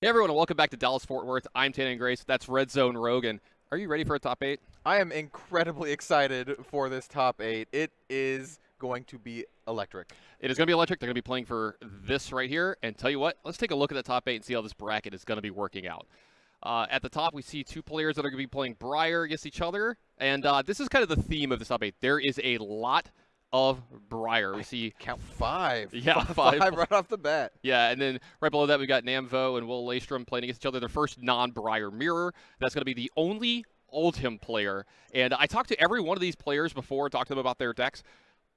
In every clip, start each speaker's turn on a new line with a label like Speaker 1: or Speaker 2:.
Speaker 1: Hey everyone, and welcome back to Dallas Fort Worth. I'm Tannen Grace. That's Red Zone Rogan. Are you ready for a top 8?
Speaker 2: I am incredibly excited for this top 8. It is going to be electric.
Speaker 1: It is going to be electric. They're going to be playing for this right here. And tell you what, let's take a look at the top 8 and see how this bracket is going to be working out. At the top, we see two players that are going to be playing Briar against each other. And this is kind of the theme of this top 8. There is a lot of Briar. We see
Speaker 2: count 5.
Speaker 1: Yeah,
Speaker 2: five right off the bat.
Speaker 1: Yeah, and then right below that, we've got Namvo and Will Laystrom playing against each other. Their first non-Briar mirror. That's going to be the only Oldhim player. And I talked to every one of these players before, talked to them about their decks.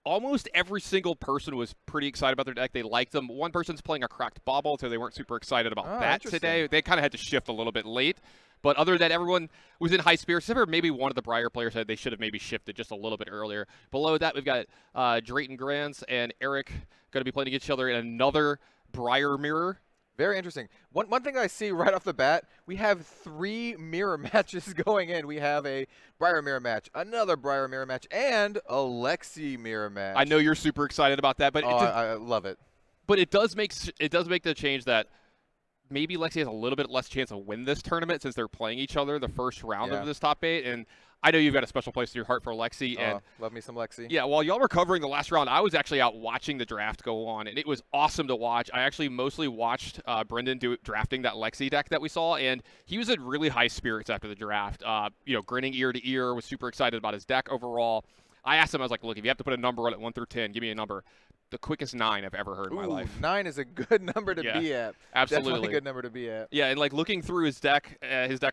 Speaker 1: Almost every single person was pretty excited about their deck. They liked them. One person's playing a cracked bauble, so they weren't super excited about that today. They kind of had to shift a little bit late. But other than that, everyone was in high spirits. Except for maybe one of the Briar players said they should have maybe shifted just a little bit earlier. Below that, we've got Drayton Ganz and Eric going to be playing against each other in another Briar mirror.
Speaker 2: Very interesting. One thing I see right off the bat, we have 3 mirror matches going in. We have a Briar mirror match, another Briar mirror match, and a Lexi mirror match.
Speaker 1: I know you're super excited about that, but
Speaker 2: I love it.
Speaker 1: But it does make the change that maybe Lexi has a little bit less chance to win this tournament since they're playing each other the first round of this top 8. And I know you've got a special place in your heart for Lexi. And
Speaker 2: love me some Lexi.
Speaker 1: Yeah, while y'all were covering the last round, I was actually out watching the draft go on, and it was awesome to watch. I actually mostly watched Brendan drafting that Lexi deck that we saw, and he was in really high spirits after the draft. Grinning ear to ear, was super excited about his deck overall. I asked him, I was like, look, if you have to put a number on it, 1 through 10, give me a number. The quickest 9 I've ever heard in my life.
Speaker 2: 9 is a good number to be at.
Speaker 1: Absolutely.
Speaker 2: Definitely a good number to be at.
Speaker 1: Yeah, and like looking through his deck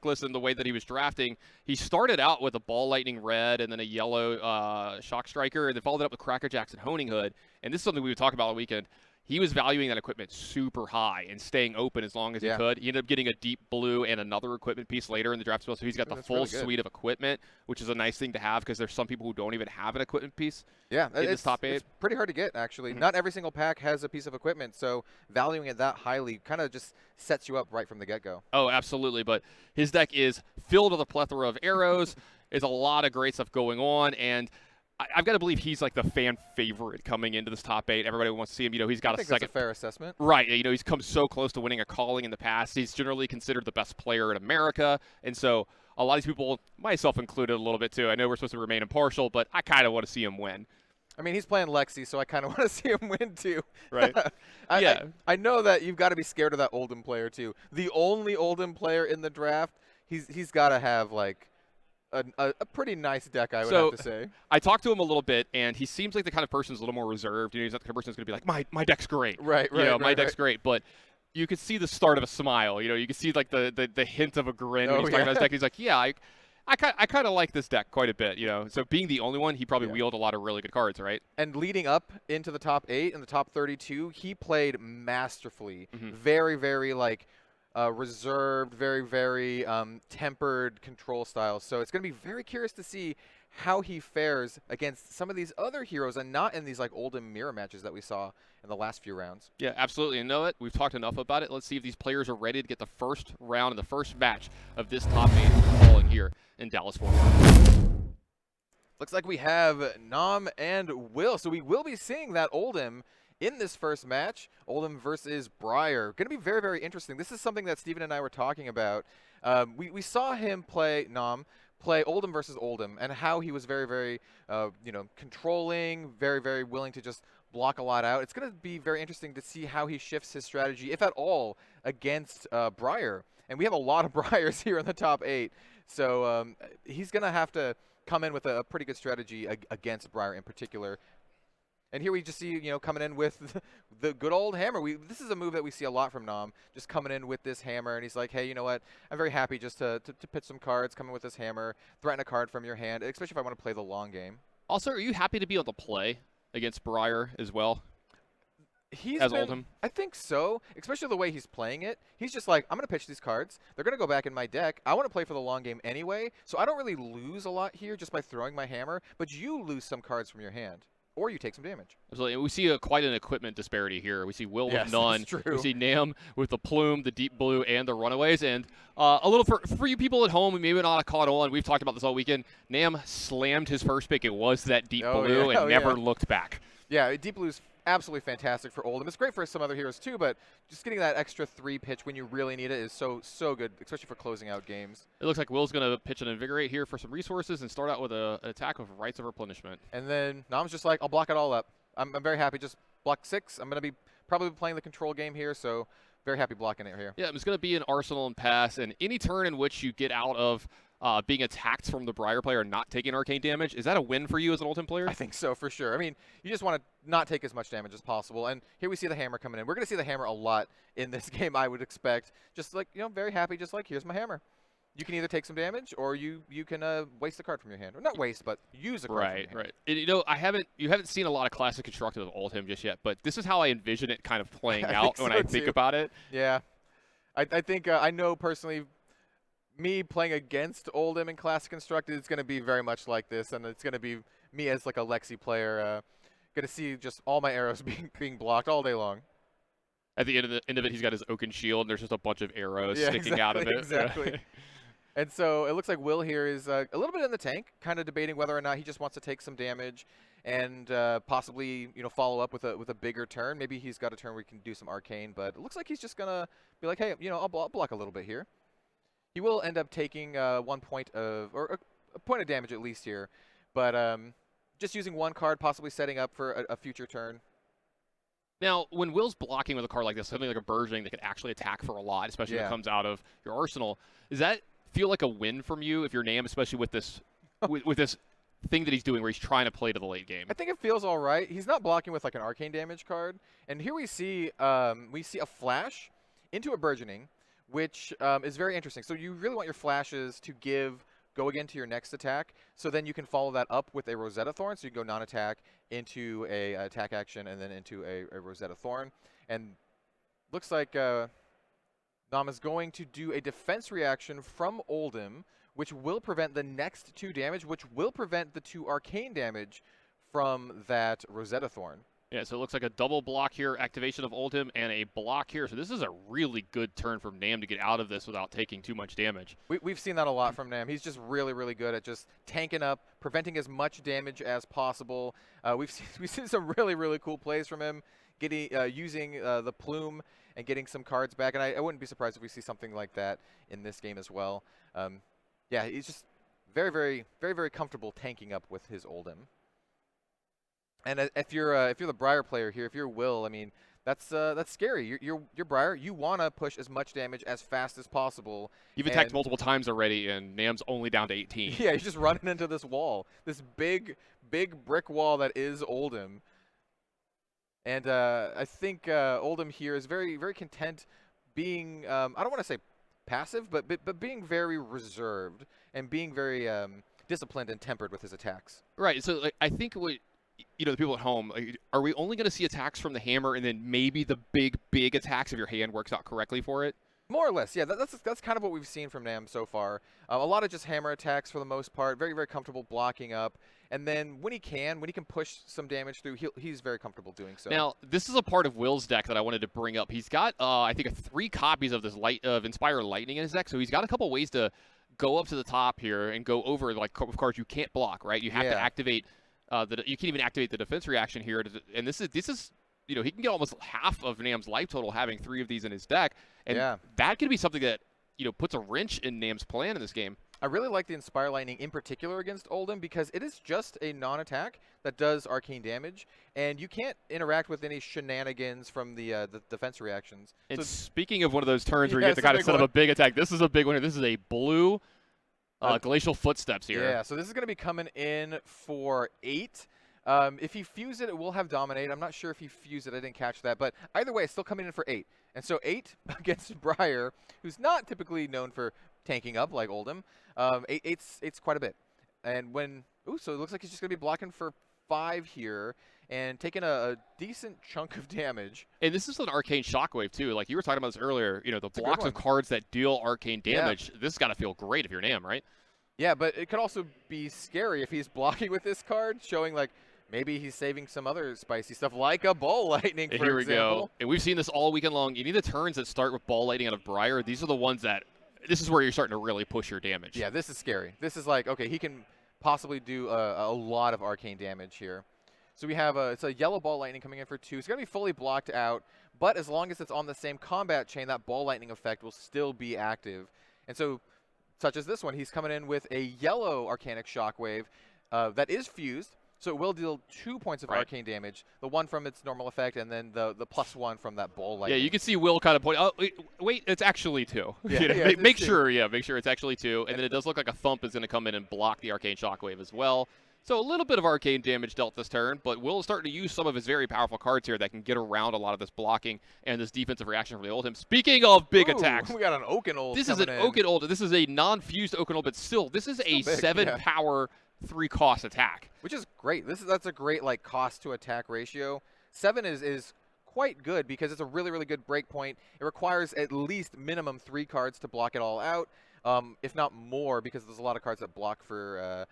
Speaker 1: list and the way that he was drafting, he started out with a Ball Lightning Red and then a yellow Shock Striker, and then followed it up with Cracker Jackson Honing Hood. And this is something we would talk about all weekend. He was valuing that equipment super high and staying open as long as he could. He ended up getting a deep blue and another equipment piece later in the draft as well. So he's got the full suite of equipment, which is a nice thing to have because there's some people who don't even have an equipment piece.
Speaker 2: Yeah,
Speaker 1: in this top 8.
Speaker 2: It's pretty hard to get, actually. Not every single pack has a piece of equipment, so valuing it that highly kind of just sets you up right from the get-go.
Speaker 1: Oh, absolutely. But his deck is filled with a plethora of arrows. There's a lot of great stuff going on, and I've got to believe he's like the fan favorite coming into this top 8. Everybody wants to see him. He's got
Speaker 2: I think that's a fair assessment.
Speaker 1: Right. He's come so close to winning a calling in the past. He's generally considered the best player in America. And so a lot of these people, myself included a little bit too, I know we're supposed to remain impartial, but I kind of want to see him win.
Speaker 2: I mean, he's playing Lexi, so I kind of want to see him win too.
Speaker 1: Right.
Speaker 2: I know that you've got to be scared of that Oldhim player too. The only Oldhim player in the draft, he's got to have like a pretty nice deck, I would have to say.
Speaker 1: I talked to him a little bit, and he seems like the kind of person who's a little more reserved. He's not the kind of person who's going to be like, my deck's great.
Speaker 2: Right.
Speaker 1: My deck's great. But you could see the start of a smile. You could see like the hint of a grin when he's talking about his deck. He's like, yeah, I kind of like this deck quite a bit. So being the only one, he probably wielded a lot of really good cards, right?
Speaker 2: And leading up into the top 8 and the top 32, he played masterfully. Very, very reserved, very, very tempered control style. So it's going to be very curious to see how he fares against some of these other heroes and not in these like Oldhim mirror matches that we saw in the last few rounds.
Speaker 1: Yeah, absolutely. And know what? We've talked enough about it. Let's see if these players are ready to get the first round and the first match of this top 8 calling here in Dallas Fort Worth.
Speaker 2: Looks like we have Nam and Will. So we will be seeing that Oldhim in this first match, Oldhim versus Briar. Going to be very, very interesting. This is something that Steven and I were talking about. We saw him play Oldhim versus Oldhim, and how he was very, very, controlling, very, very willing to just block a lot out. It's going to be very interesting to see how he shifts his strategy, if at all, against Briar. And we have a lot of Briars here in the top 8. So he's going to have to come in with a pretty good strategy against Briar in particular. And here we just see, coming in with the good old hammer. This is a move that we see a lot from Nam, just coming in with this hammer. And he's like, hey, you know what? I'm very happy just to pitch some cards, come in with this hammer, threaten a card from your hand, especially if I want to play the long game.
Speaker 1: Also, are you happy to be able to play against Briar as well? Oldhim?
Speaker 2: I think so, especially the way he's playing it. He's just like, I'm going to pitch these cards. They're going to go back in my deck. I want to play for the long game anyway, so I don't really lose a lot here just by throwing my hammer, but you lose some cards from your hand. Or you take some damage.
Speaker 1: Absolutely. We see quite an equipment disparity here. We see Will with none. We see Nam with the plume, the deep blue, and the runaways. And a little for you people at home who maybe not have caught on, we've talked about this all weekend. Nam slammed his first pick. It was that deep blue and never looked back.
Speaker 2: Yeah, deep blue's absolutely fantastic for Oldhim. It's great for some other heroes too, but just getting that extra 3 pitch when you really need it is so good, especially for closing out games.
Speaker 1: It looks like Will's going to pitch an Invigorate here for some resources and start out with an attack of Rites of Replenishment.
Speaker 2: And then Nam's just like, I'll block it all up. I'm very happy. Just block 6. I'm going to be probably playing the control game here, so very happy blocking it here.
Speaker 1: Yeah, it's going to be an Arsenal and pass, and any turn in which you get out of being attacked from the Briar player and not taking arcane damage, is that a win for you as an Oldhim player?
Speaker 2: I think so, for sure. I mean, you just want to not take as much damage as possible. And here we see the hammer coming in. We're going to see the hammer a lot in this game, I would expect. Just like, very happy, just like, here's my hammer. You can either take some damage, or you can waste a card from your hand. Or not waste, but use a card from your hand.
Speaker 1: Right. And, you haven't seen a lot of classic constructed of Oldhim just yet, but this is how I envision it kind of playing out when I think about it.
Speaker 2: Yeah. I think, I know personally, me playing against Oldhim in Classic Constructed, it's going to be very much like this, and it's going to be me as like a Lexi player, going to see just all my arrows being blocked all day long.
Speaker 1: At the end of it, he's got his Oaken Shield, and there's just a bunch of arrows sticking out of it.
Speaker 2: Exactly. And so it looks like Will here is a little bit in the tank, kind of debating whether or not he just wants to take some damage and possibly follow up with a bigger turn. Maybe he's got a turn where he can do some arcane, but it looks like he's just gonna be like, hey, I'll block a little bit here. He will end up taking 1 point or a point of damage at least here, but just using one card, possibly setting up for a future turn.
Speaker 1: Now, when Will's blocking with a card like this, something like a Burgeoning that can actually attack for a lot, especially when it comes out of your arsenal, does that feel like a win from you if you're Nam, especially with this with this thing that he's doing where he's trying to play to the late game?
Speaker 2: I think it feels all right. He's not blocking with like an arcane damage card, and here we see a flash into a Burgeoning, which is very interesting. So you really want your flashes to go again to your next attack, so then you can follow that up with a Rosetta Thorn, so you can go non-attack into a attack action and then into a Rosetta Thorn. And looks like Nam is going to do a defense reaction from Oldhim, which will prevent the next 2 damage, which will prevent the 2 arcane damage from that Rosetta Thorn.
Speaker 1: Yeah, so it looks like a double block here, activation of Oldhim, and a block here. So this is a really good turn from Nam to get out of this without taking too much damage.
Speaker 2: We've seen that a lot from Nam. He's just really, really good at just tanking up, preventing as much damage as possible. We've seen some really, really cool plays from him, using the plume and getting some cards back. And I wouldn't be surprised if we see something like that in this game as well. Yeah, he's just very, very, very, very comfortable tanking up with his Oldhim. And if you're the Briar player here, if you're Will, I mean, that's scary. You're Briar. You want to push as much damage as fast as possible.
Speaker 1: You've attacked multiple times already, and Nam's only down to 18.
Speaker 2: Yeah, he's just running into this wall, this big brick wall that is Oldhim. And I think Oldhim here is very, very content being, I don't want to say passive, but being very reserved and being very disciplined and tempered with his attacks.
Speaker 1: Right. So I think the people at home, are we only going to see attacks from the hammer and then maybe the big attacks if your hand works out correctly for it?
Speaker 2: More or less, yeah. That's kind of what we've seen from Nam so far. A lot of just hammer attacks for the most part. Very, very comfortable blocking up. And then when he can push some damage through, he's very comfortable doing so.
Speaker 1: Now, this is a part of Will's deck that I wanted to bring up. He's got, I think, 3 copies of this Inspire Lightning in his deck, so he's got a couple ways to go up to the top here and go over like cards you can't block, right? You have to activate. You can't even activate the defense reaction here, and this is he can get almost half of Nam's life total having 3 of these in his deck, and that could be something that puts a wrench in Nam's plan in this game.
Speaker 2: I really like the Inspire Lightning in particular against Oldhim because it is just a non-attack that does arcane damage, and you can't interact with any shenanigans from the defense reactions.
Speaker 1: And so speaking of one of those turns where you get to kind of set up a big attack, this is a big one. This is a blue. Glacial Footsteps here.
Speaker 2: Yeah, so this is going to be coming in for 8. If he fused it, it will have Dominate. I'm not sure if he fused it. I didn't catch that. But either way, it's still coming in for 8. And so 8 against Briar, who's not typically known for tanking up like Oldhim. 8's quite a bit. And so it looks like he's just going to be blocking for 5 here and taking a decent chunk of damage.
Speaker 1: And this is an arcane shockwave too. Like you were talking about this earlier, the blocks of cards that deal arcane damage. Yeah. This has got to feel great if you're Nam, right?
Speaker 2: Yeah, but it could also be scary if he's blocking with this card, showing like maybe he's saving some other spicy stuff like a Ball Lightning, for
Speaker 1: Here we
Speaker 2: example.
Speaker 1: go. And we've seen this all weekend long. You need the turns that start with Ball Lightning out of Briar. These are the ones this is where you're starting to really push your damage.
Speaker 2: Yeah, this is scary. This is like, okay, he can possibly do a lot of arcane damage here. So we have it's a yellow ball lightning coming in for 2. It's going to be fully blocked out, but as long as it's on the same combat chain, that ball lightning effect will still be active. And so, such as this one, he's coming in with a yellow Arcanic Shockwave that is fused. So it will deal 2 points of arcane damage, the 1 from its normal effect, and then the +1 from that ball lightning.
Speaker 1: Yeah, you can see Will kind of point. Oh, wait, it's actually 2.
Speaker 2: Yeah,
Speaker 1: You know,
Speaker 2: yeah,
Speaker 1: make sure it's actually 2, and then it does look like a Thump is going to come in and block the Arcane Shockwave as well. So a little bit of arcane damage dealt this turn, but Will is starting to use some of his very powerful cards here that can get around a lot of this blocking and this defensive reaction from the Oldhim. Speaking of big attacks,
Speaker 2: we got an Oakenold.
Speaker 1: This is an Oakenold. This is a non-fused Oakenold, but still, this is a 7-power, 3-cost attack.
Speaker 2: Which is great. That's a great like cost to attack ratio. 7 is quite good because it's a really, really good break point. It requires at least minimum 3 cards to block it all out, if not more, because there's a lot of cards that block for.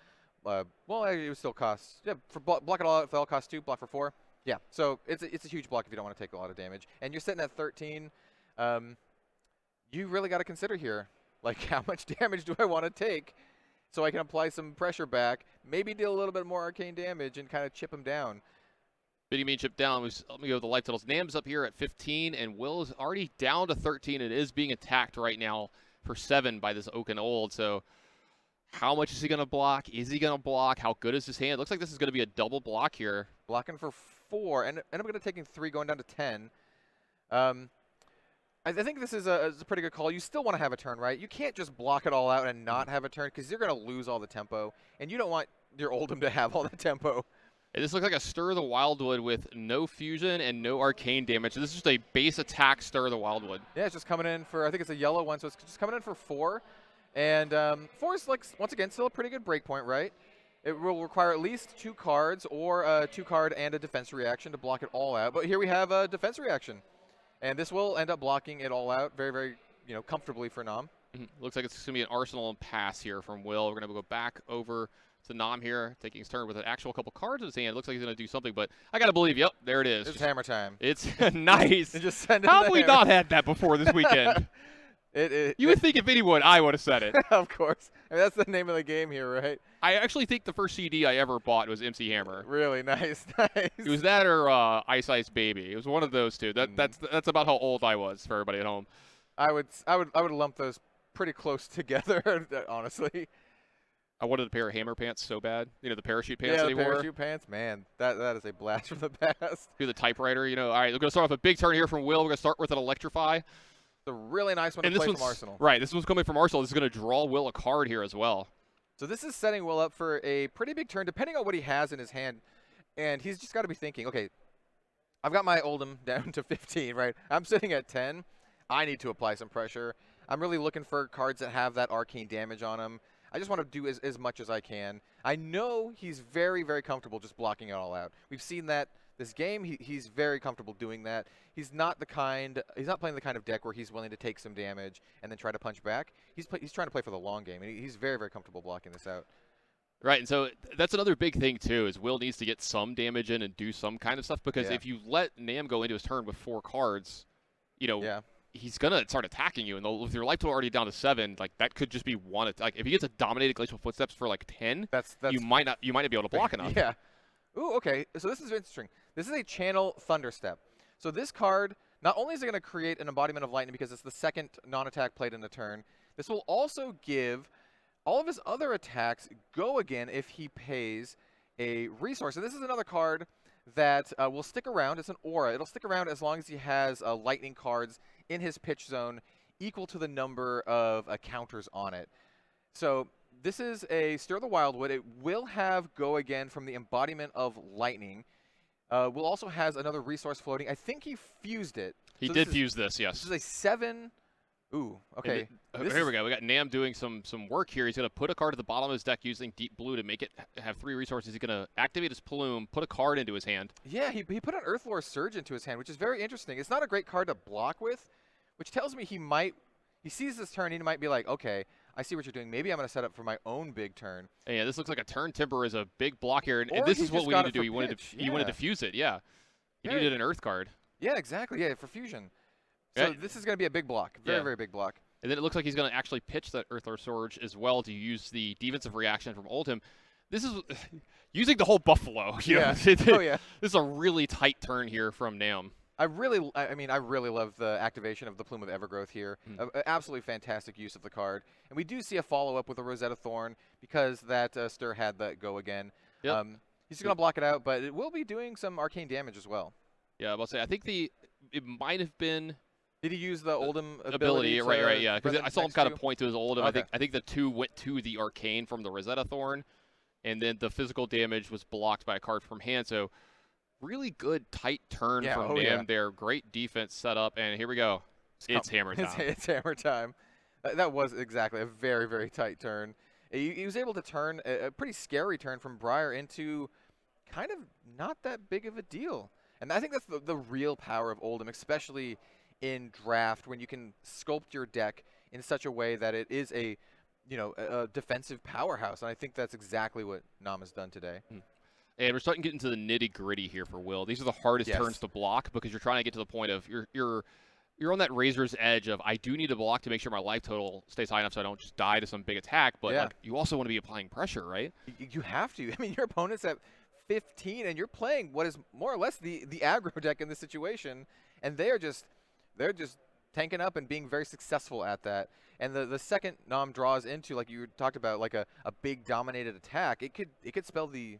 Speaker 2: Well, it would still cost. Yeah, for block it all out. If they all cost 2, block for 4. Yeah, so it's a huge block if you don't want to take a lot of damage. And you're sitting at 13. You really got to consider here, like how much damage do I want to take, so I can apply some pressure back, maybe deal a little bit more arcane damage and kind of chip him down.
Speaker 1: Biddy mean chip down. Let me go with the life totals. Nam's up here at 15, and Will is already down to 13. It is being attacked right now for 7 by this Oakenold. So how much is he going to block? Is he going to block? How good is his hand? Looks like this is going to be a double block here.
Speaker 2: Blocking for 4, and I'm going to taking 3, going down to 10. I think this is a pretty good call. You still want to have a turn, right? You can't just block it all out and not have a turn because you're going to lose all the tempo, and you don't want your Oldhim to have all the tempo.
Speaker 1: And this looks like a Stir the Wildwood with no fusion and no arcane damage. This is just a base attack Stir the Wildwood.
Speaker 2: Yeah, it's just coming in for, I think it's a yellow one, so it's just coming in for 4. And 4 is, like, once again, still a pretty good breakpoint, right? It will require at least 2 cards or a 2-card and a defense reaction to block it all out. But here we have a defense reaction. And this will end up blocking it all out very, very, comfortably for Nam.
Speaker 1: Looks like it's going to be an Arsenal and pass here from Will. We're going to go back over to Nam here, taking his turn with an actual couple cards in his hand. Looks like he's going to do something, but I got to believe, yep, there it is.
Speaker 2: It's hammer time.
Speaker 1: It's nice.
Speaker 2: Just send it
Speaker 1: How have we not had that before this weekend? You would think if anyone, I would have said it.
Speaker 2: Of course. I mean, that's the name of the game here, right?
Speaker 1: I actually think the first CD I ever bought was MC Hammer.
Speaker 2: Really nice, nice.
Speaker 1: It was that or Ice Ice Baby. It was one of those two. That's about how old I was for everybody at home.
Speaker 2: I would lump those pretty close together, honestly.
Speaker 1: I wanted a pair of hammer pants so bad. The parachute pants
Speaker 2: that
Speaker 1: he wore.
Speaker 2: Parachute pants, man. That is a blast from the past.
Speaker 1: Do the typewriter, All right, we're going to start off a big turn here from Will. We're going to start with an Electrify.
Speaker 2: It's a really nice one to play from Arsenal.
Speaker 1: Right, this one's coming from Arsenal. This is going to draw Will a card here as well.
Speaker 2: So this is setting Will up for a pretty big turn, depending on what he has in his hand. And he's just got to be thinking, okay, I've got my Oldhim down to 15, right? I'm sitting at 10. I need to apply some pressure. I'm really looking for cards that have that arcane damage on them. I just want to do as much as I can. I know he's very, very comfortable just blocking it all out. We've seen that this game. He's very comfortable doing that. He's not playing the kind of deck where he's willing to take some damage and then try to punch back. He's trying to play for the long game, and he's very, very comfortable blocking this out.
Speaker 1: Right, and so that's another big thing, too, is Will needs to get some damage in and do some kind of stuff, because if you let Nam go into his turn with 4 cards, he's going to start attacking you, and with your life total already down to 7, like, that could just be one. Like, if he gets a Dominated Glacial Footsteps for, like, 10, you might not be able to block enough.
Speaker 2: Yeah. Ooh, okay, so this is interesting. This is a Channel Thunderstep. So this card, not only is it going to create an embodiment of lightning because it's the second non-attack played in the turn, this will also give all of his other attacks go again if he pays a resource. And this is another card that will stick around. It's an aura. It'll stick around as long as he has lightning cards in his pitch zone equal to the number of counters on it. So this is a Stir the Wildwood. It will have go again from the embodiment of lightning. Will also has another resource floating. I think he fused it.
Speaker 1: He did fuse this, yes.
Speaker 2: This is a 7. Ooh, okay.
Speaker 1: Here we go. We got Nam doing some work here. He's going to put a card at the bottom of his deck using Deep Blue to make it have 3 resources. He's going to activate his Plume, put a card into his hand.
Speaker 2: Yeah, he put an Earthlore Surge into his hand, which is very interesting. It's not a great card to block with, which tells me he sees this turn, and he might be like, okay, I see what you're doing. Maybe I'm going to set up for my own big turn.
Speaker 1: And yeah, this looks like a turn Timber is a big block here, and this is what we need to do. He wanted to fuse it, yeah. He needed an Earth card.
Speaker 2: Yeah, exactly. Yeah, for fusion. So this is going to be a big block. Very, very big block.
Speaker 1: And then it looks like he's going to actually pitch that Earthlore Surge as well to use the defensive reaction from Oldhim. This is using the whole buffalo.
Speaker 2: Yeah. Oh yeah.
Speaker 1: This is a really tight turn here from Nam.
Speaker 2: I mean, I really love the activation of the Plume of Evergrowth here. Absolutely fantastic use of the card. And we do see a follow-up with a Rosetta Thorn because that Stir had that go again.
Speaker 1: Yep.
Speaker 2: He's going to block it out, but it will be doing some arcane damage as well.
Speaker 1: Yeah, I'll say I think it might have been.
Speaker 2: Did he use the Oldhim
Speaker 1: ability? Right, yeah. Because I saw him kind of point to his Oldhim.
Speaker 2: Okay.
Speaker 1: I think the 2 went to the arcane from the Rosetta Thorn, and then the physical damage was blocked by a card from hand. So really good tight turn from Nam there. Great defense set up, and here we go. It's hammer time.
Speaker 2: It's hammer time. That was exactly a very, very tight turn. He was able to turn a pretty scary turn from Briar into kind of not that big of a deal. And I think that's the real power of Oldhim, especially in draft, when you can sculpt your deck in such a way that it is a defensive powerhouse. And I think that's exactly what Nam has done today.
Speaker 1: And we're starting to get into the nitty-gritty here for Will. These are the hardest turns to block because you're trying to get to the point of you're on that razor's edge of I do need to block to make sure my life total stays high enough so I don't just die to some big attack, but like, you also want to be applying pressure, right?
Speaker 2: You have to. I mean, your opponent's at 15 and you're playing what is more or less the aggro deck in this situation, and they're just tanking up and being very successful at that. And the second Nam draws into, like you talked about, like a big dominated attack, it could spell the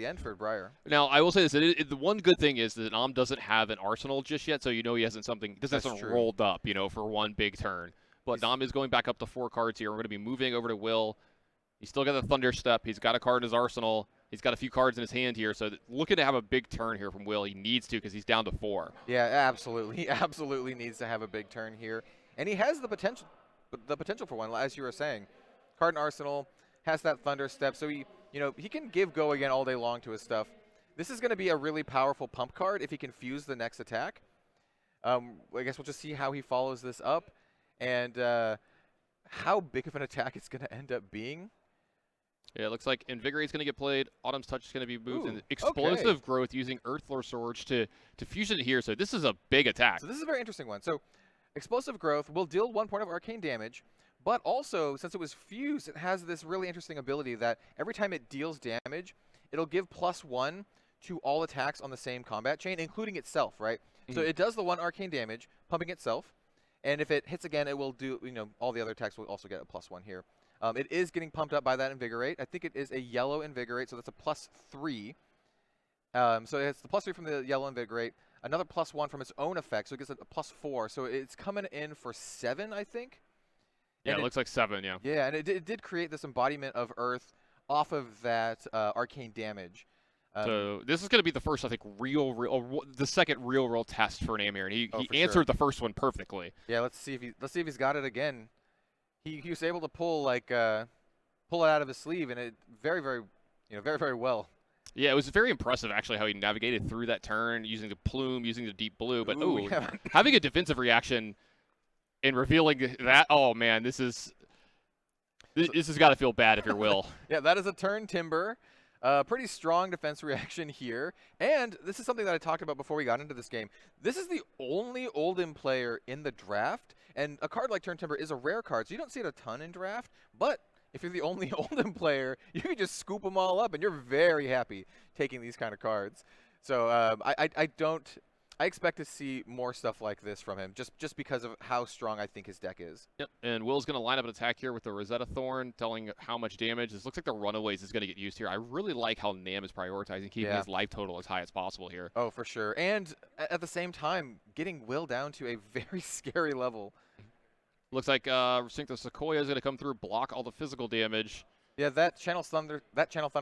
Speaker 2: end for Briar.
Speaker 1: Now, I will say this: the one good thing is that Nam doesn't have an arsenal just yet, so he hasn't rolled up, for one big turn. But Nam is going back up to 4 cards here. We're going to be moving over to Will. He's still got the Thunder Step. He's got a card in his arsenal. He's got a few cards in his hand here, so looking to have a big turn here from Will. He needs to because he's down to 4.
Speaker 2: Yeah, absolutely. He absolutely needs to have a big turn here, and he has the potential for one, as you were saying. Card in arsenal, has that Thunder Step, so he can give go again all day long to his stuff. This is going to be a really powerful pump card if he can fuse the next attack. I guess we'll just see how he follows this up and how big of an attack it's going to end up being.
Speaker 1: Yeah, it looks like Invigorate's going to get played. Autumn's Touch is going to be moved. And Explosive Growth using Earthlore Surge to fusion it here. So this is a big attack.
Speaker 2: So this is a very interesting one. So Explosive Growth will deal 1 point of arcane damage. But also, since it was fused, it has this really interesting ability that every time it deals damage, it'll give +1 to all attacks on the same combat chain, including itself, right? So it does the 1 arcane damage, pumping itself. And if it hits again, it will do, all the other attacks will also get a +1 here. It is getting pumped up by that Invigorate. I think it is a yellow Invigorate, so that's a +3. So it's the +3 from the yellow Invigorate, another +1 from its own effect, so it gets a +4. So it's coming in for 7, I think.
Speaker 1: Yeah, it looks like 7, yeah.
Speaker 2: Yeah, and it did create this embodiment of Earth off of that arcane damage.
Speaker 1: So this is going to be the first, I think, the second real test for Nam here, and he answered the first one perfectly.
Speaker 2: Yeah, let's see if he's got it again. He was able to pull it out of his sleeve, and it very, very well.
Speaker 1: Yeah, it was very impressive actually how he navigated through that turn using the Plume, using the Deep Blue, but having a defensive reaction. And revealing that, oh man, this has got to feel bad if you're Will.
Speaker 2: Yeah, that is a turn Timber. Pretty strong defense reaction here. And this is something that I talked about before we got into this game. This is the only Oldhim player in the draft. And a card like Turn Timber is a rare card, so you don't see it a ton in draft. But if you're the only Oldhim player, you can just scoop them all up, and you're very happy taking these kind of cards. So I expect to see more stuff like this from him, just because of how strong I think his deck is.
Speaker 1: Yep, and Will's going to line up an attack here with the Rosetta Thorn, telling how much damage. This looks like the Runaways is going to get used here. I really like how Nam is prioritizing keeping his life total as high as possible here.
Speaker 2: Oh, for sure. And at the same time, getting Will down to a very scary level.
Speaker 1: Looks like Syncth Sequoia is going to come through, block all the physical damage.
Speaker 2: Yeah, that Channel Thunder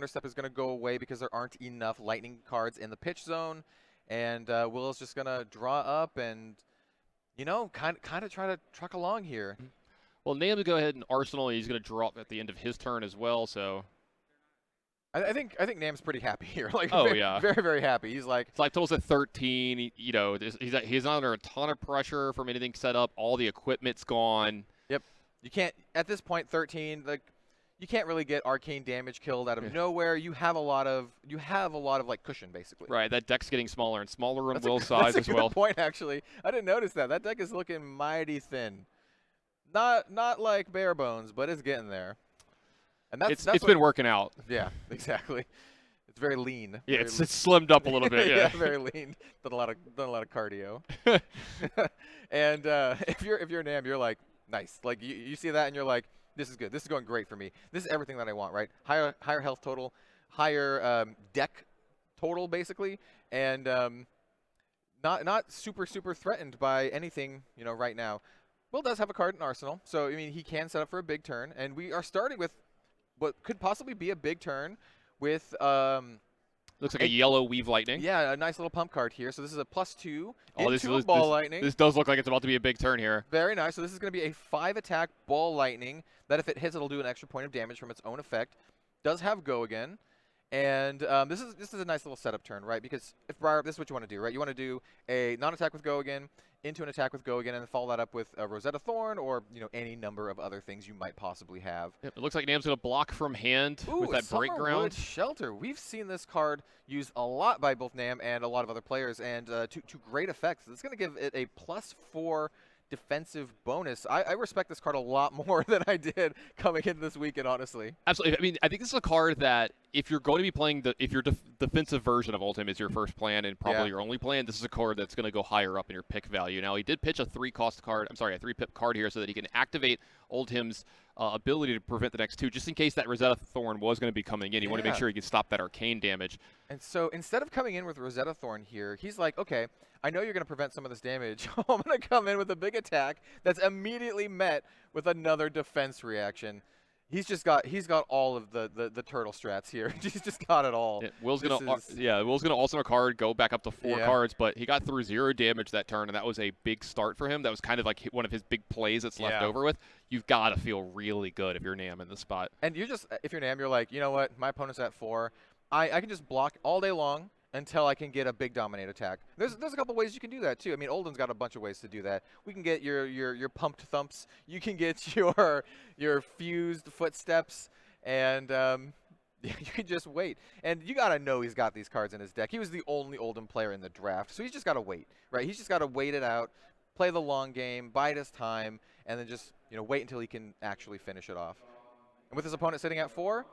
Speaker 2: Step is going to go away because there aren't enough lightning cards in the pitch zone. And Will's just going to draw up and, kind of try to truck along here.
Speaker 1: Well, Nam will go ahead and Arsenal. He's going to draw up at the end of his turn as well. So
Speaker 2: I think Nam's pretty happy here.
Speaker 1: Yeah.
Speaker 2: Very, very happy. He's like...
Speaker 1: His life total's at 13. He's not under a ton of pressure from anything set up. All the equipment's gone.
Speaker 2: Yep. You can't, at this point, 13, you can't really get arcane damage killed out of nowhere. You have a lot of cushion basically.
Speaker 1: Right, that deck's getting smaller and smaller on Will's size as well.
Speaker 2: That's a good point actually. I didn't notice that. That deck is looking mighty thin. Not like bare bones, but it's getting there. And that's
Speaker 1: It's been working out.
Speaker 2: Yeah, exactly. It's very lean.
Speaker 1: Yeah,
Speaker 2: Very
Speaker 1: it's slimmed up a little bit. Yeah,
Speaker 2: very lean. Done a lot of cardio. And if you're Nam, you're like, nice. Like you see that and you're like, this is good. This is going great for me. This is everything that I want, right? Higher health total, higher deck total basically, and not super threatened by anything, right now. Will does have a card in Arsenal, so I mean he can set up for a big turn, and we are starting with what could possibly be a big turn with
Speaker 1: looks like a yellow Weave Lightning.
Speaker 2: yeah, a nice little pump card here. So this is a +2
Speaker 1: Oh,
Speaker 2: into a Ball Lightning.
Speaker 1: This does look like it's about to be a big turn here.
Speaker 2: Very nice. So this is going to be a 5-attack Ball Lightning that if it hits, it'll do an extra point of damage from its own effect. Does have Go again. And this is a nice little setup turn, right? Because if Briar, this is what you want to do, right? You want to do a non-attack with Go again, into an attack with Go again, and follow that up with a Rosetta Thorn or any number of other things you might possibly have.
Speaker 1: Yep, it looks like Nam's going to block from hand with that Break Ground.
Speaker 2: Shelter. We've seen this card used a lot by both Nam and a lot of other players, and to great effects. It's going to give it a +4 defensive bonus. I respect this card a lot more than I did coming into this weekend, honestly.
Speaker 1: Absolutely. I mean, I think this is a card that if you're going to be playing if your defensive version of Ultim is your first plan and probably your only plan, this is a card that's going to go higher up in your pick value. Now, he did pitch a 3-pip card here so that he can activate Ultim's ability to prevent the next 2, just in case that Rosetta Thorn was going to be coming in. You want to make sure he can stop that arcane damage.
Speaker 2: And so instead of coming in with Rosetta Thorn here, he's like, okay, I know you're going to prevent some of this damage. I'm going to come in with a big attack that's immediately met with another defense reaction. He's got all of the turtle strats here. He's just got it all.
Speaker 1: Yeah, Will's gonna also a card go back up to 4 cards, but he got through 0 damage that turn, and that was a big start for him. That was kind of like one of his big plays that's left over with. You've got to feel really good if you're Nam in this spot.
Speaker 2: And if you're Nam, you're like, you know what? My opponent's at 4. I can just block all day long until I can get a big dominate attack. There's a couple ways you can do that too. I mean, Olden's got a bunch of ways to do that. We can get your pumped thumps. You can get your fused footsteps, and you can just wait. And you gotta know he's got these cards in his deck. He was the only Olden player in the draft, so he's just gotta wait, right? He's just gotta wait it out, play the long game, bide his time, and then just wait until he can actually finish it off. And with his opponent sitting at 4.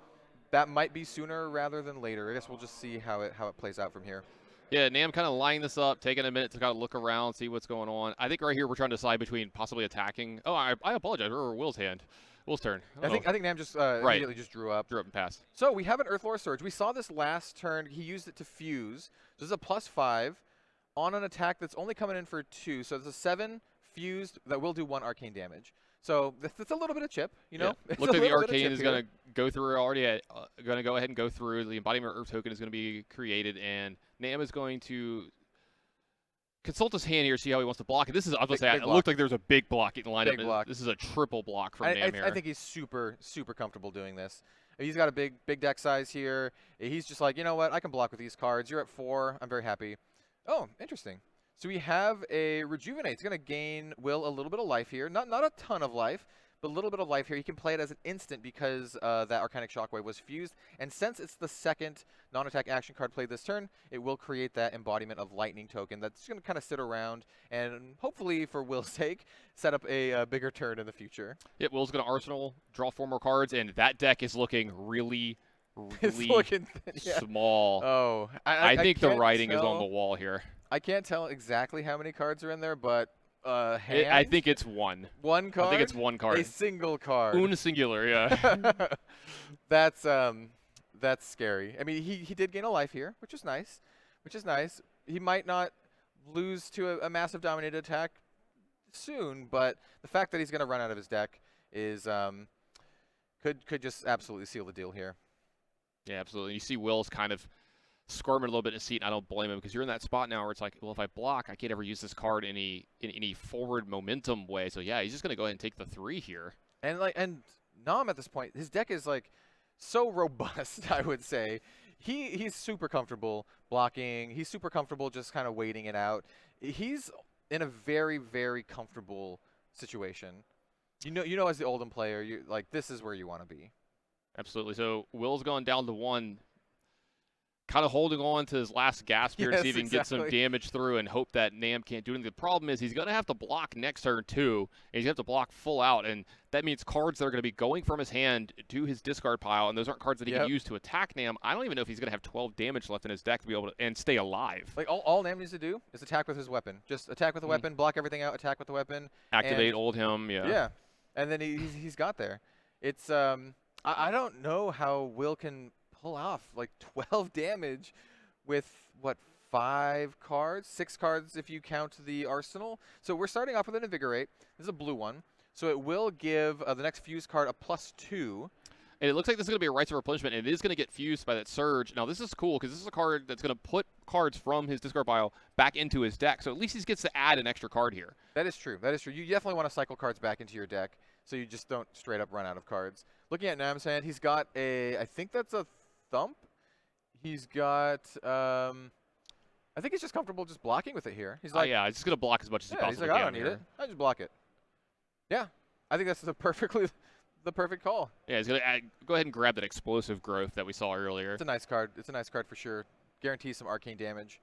Speaker 2: That might be sooner rather than later. I guess we'll just see how it plays out from here.
Speaker 1: Yeah, Nam kind of lining this up, taking a minute to kind of look around, see what's going on. I think right here we're trying to decide between possibly attacking. Oh, I apologize. We're Will's hand. Will's turn.
Speaker 2: I think Nam just immediately just drew up.
Speaker 1: Drew up and passed.
Speaker 2: So we have an Earthlore Surge. We saw this last turn. He used it to fuse. So this is a +5 on an attack that's only coming in for 2. So it's a 7 fused that will do 1 arcane damage. So it's a little bit of chip,
Speaker 1: Yeah. Looks like the arcane is going to go through already. Going to go ahead and go through. The embodiment Earth token is going to be created, and Nam is going to consult his hand here, see how he wants to block it. This is, I was going to say, it looked like there was a big block in lineup.
Speaker 2: Big block.
Speaker 1: This is a triple block from Nam here.
Speaker 2: I think he's super comfortable doing this. He's got a big deck size here. He's just like, you know what? I can block with these cards. You're at 4. I'm very happy. Oh, interesting. So we have a Rejuvenate. It's going to gain Will a little bit of life here. Not a ton of life, but a little bit of life here. He can play it as an instant because that Arcanic Shockwave was fused. And since it's the second non-attack action card played this turn, it will create that embodiment of Lightning token that's going to kind of sit around and hopefully, for Will's sake, set up a bigger turn in the future.
Speaker 1: Yeah, Will's going to Arsenal, draw 4 more cards, and that deck is looking really small.
Speaker 2: Oh,
Speaker 1: I think the writing is on the wall here.
Speaker 2: I can't tell exactly how many cards are in there, but
Speaker 1: I think it's 1.
Speaker 2: 1 card?
Speaker 1: I think it's 1 card.
Speaker 2: A single card.
Speaker 1: Un singular, yeah.
Speaker 2: That's scary. I mean, he did gain a life here, which is nice. He might not lose to a massive dominated attack soon, but the fact that he's going to run out of his deck is could just absolutely seal the deal here.
Speaker 1: Yeah, absolutely. You see Will's kind of squirming a little bit in his seat, and I don't blame him because you're in that spot now where it's like, well, if I block, I can't ever use this card in any forward momentum way. So yeah, he's just gonna go ahead and take the 3 here. And
Speaker 2: Nam at this point, his deck is like so robust. I would say he's super comfortable blocking. He's super comfortable just kind of waiting it out. He's in a very comfortable situation. You know, as the Oldham player, you like this is where you want to be.
Speaker 1: Absolutely. So Will's gone down to 1. kind of holding on to his last gasp here to
Speaker 2: Yes,
Speaker 1: see if he can get some damage through and hope that Nam can't do anything. The problem is he's going to have to block next turn too, and he's going to have to block full out, and that means cards that are going to be going from his hand to his discard pile, and those aren't cards that he can use to attack Nam. I don't even know if he's going to have 12 damage left in his deck to be able to and stay alive.
Speaker 2: Like all Nam needs to do is attack with his weapon. Just attack with the weapon, block everything out, attack with the weapon.
Speaker 1: Activate Oldhim,
Speaker 2: Yeah, and then he's got there. It's I don't know how Will can pull off like 12 damage with what, 5 cards, 6 cards if you count the arsenal. So we're starting off with an Invigorate. This is a blue one, so it will give the next fuse card a +2.
Speaker 1: And it looks like this is going to be a Rites of Replenishment, and it is going to get fused by that Surge. Now, this is cool because this is a card that's going to put cards from his discard pile back into his deck. So at least he gets to add an extra card here.
Speaker 2: That is true. That is true. You definitely want to cycle cards back into your deck so you just don't straight up run out of cards. Looking at Nam's hand, he's got I think that's a Thump. He's got, I think he's just comfortable just blocking with it here. He's like,
Speaker 1: yeah, he's just going to block as much as he possibly can.
Speaker 2: He's like, I don't need it. I just block it. Yeah, I think that's the perfect call.
Speaker 1: Yeah, he's going to go ahead and grab that explosive growth that we saw earlier.
Speaker 2: It's a nice card. It's a nice card for sure. Guarantees some arcane damage.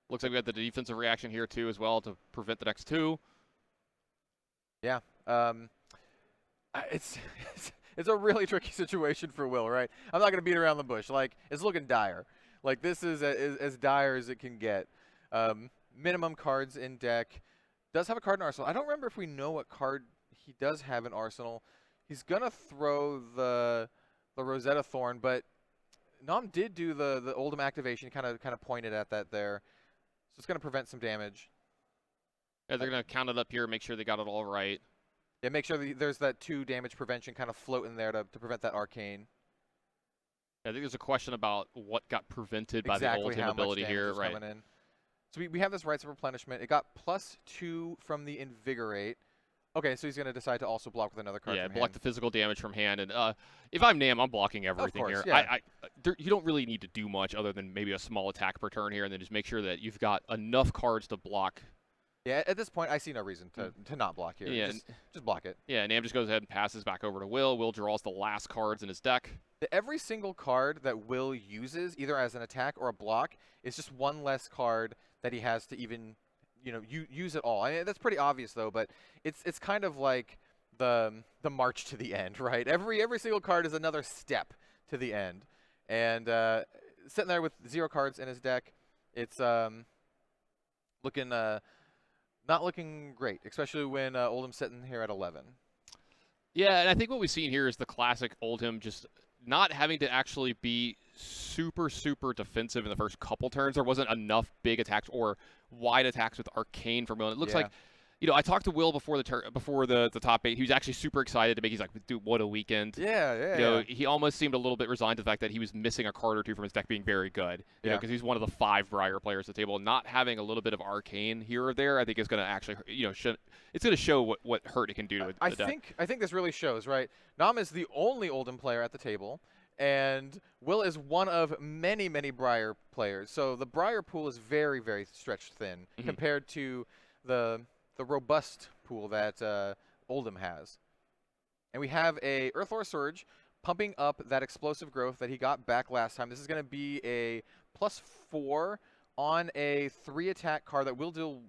Speaker 1: Looks like we got the defensive reaction here too as well to prevent the next 2.
Speaker 2: Yeah. It's a really tricky situation for Will, right? I'm not going to beat around the bush. Like, it's looking dire. Like, this is as dire as it can get. Minimum cards in deck. Does have a card in Arsenal. I don't remember if we know what card he does have in Arsenal. He's going to throw the Rosetta Thorn, but Nam did do the Oldhim activation, kind of pointed at that there. So it's going to prevent some damage.
Speaker 1: Yeah, they're going to count it up here, make sure they got it all right.
Speaker 2: Yeah, make sure there's that 2 damage prevention kind of floating there to prevent that arcane.
Speaker 1: I think there's a question about what got prevented by the Oldhim ability here, right?
Speaker 2: In. So we have this Rites of Replenishment. It got +2 from the Invigorate. Okay, so he's going to decide to also block with another card.
Speaker 1: Yeah,
Speaker 2: from
Speaker 1: block
Speaker 2: hand.
Speaker 1: the physical damage from hand. And if I'm Nam, I'm blocking everything
Speaker 2: of course,
Speaker 1: here.
Speaker 2: Yeah.
Speaker 1: You don't really need to do much other than maybe a small attack per turn here, and then just make sure that you've got enough cards to block.
Speaker 2: Yeah, at this point, I see no reason to not block here.
Speaker 1: Yeah,
Speaker 2: just block it.
Speaker 1: Yeah, Nam just goes ahead and passes back over to Will. Will draws the last cards in his deck.
Speaker 2: Every single card that Will uses, either as an attack or a block, is just one less card that he has to even, use it all. I mean, that's pretty obvious though, but it's kind of like the march to the end, right? Every single card is another step to the end, and sitting there with 0 cards in his deck, it's looking. Not looking great, especially when Oldhim's sitting here at 11.
Speaker 1: Yeah, and I think what we've seen here is the classic Oldhim just not having to actually be super, super defensive in the first couple turns. There wasn't enough big attacks or wide attacks with Arcane from Will. It looks like, I talked to Will before the top 8. He was actually super excited to make. He's like, dude, what a weekend.
Speaker 2: Yeah.
Speaker 1: He almost seemed a little bit resigned to the fact that he was missing a card or 2 from his deck being very good. Because he's one of the 5 Briar players at the table. Not having a little bit of Arcane here or there, I think is going to actually, it's going to show what hurt it can do to the deck.
Speaker 2: I think this really shows, right? Nam is the only Oldhim player at the table, and Will is one of many, many Briar players. So the Briar pool is very, very stretched thin compared to the robust pool that Oldhim has. And we have a Earthlore Surge pumping up that explosive growth that he got back last time. This is going to be a +4 on a 3 attack card that will deal,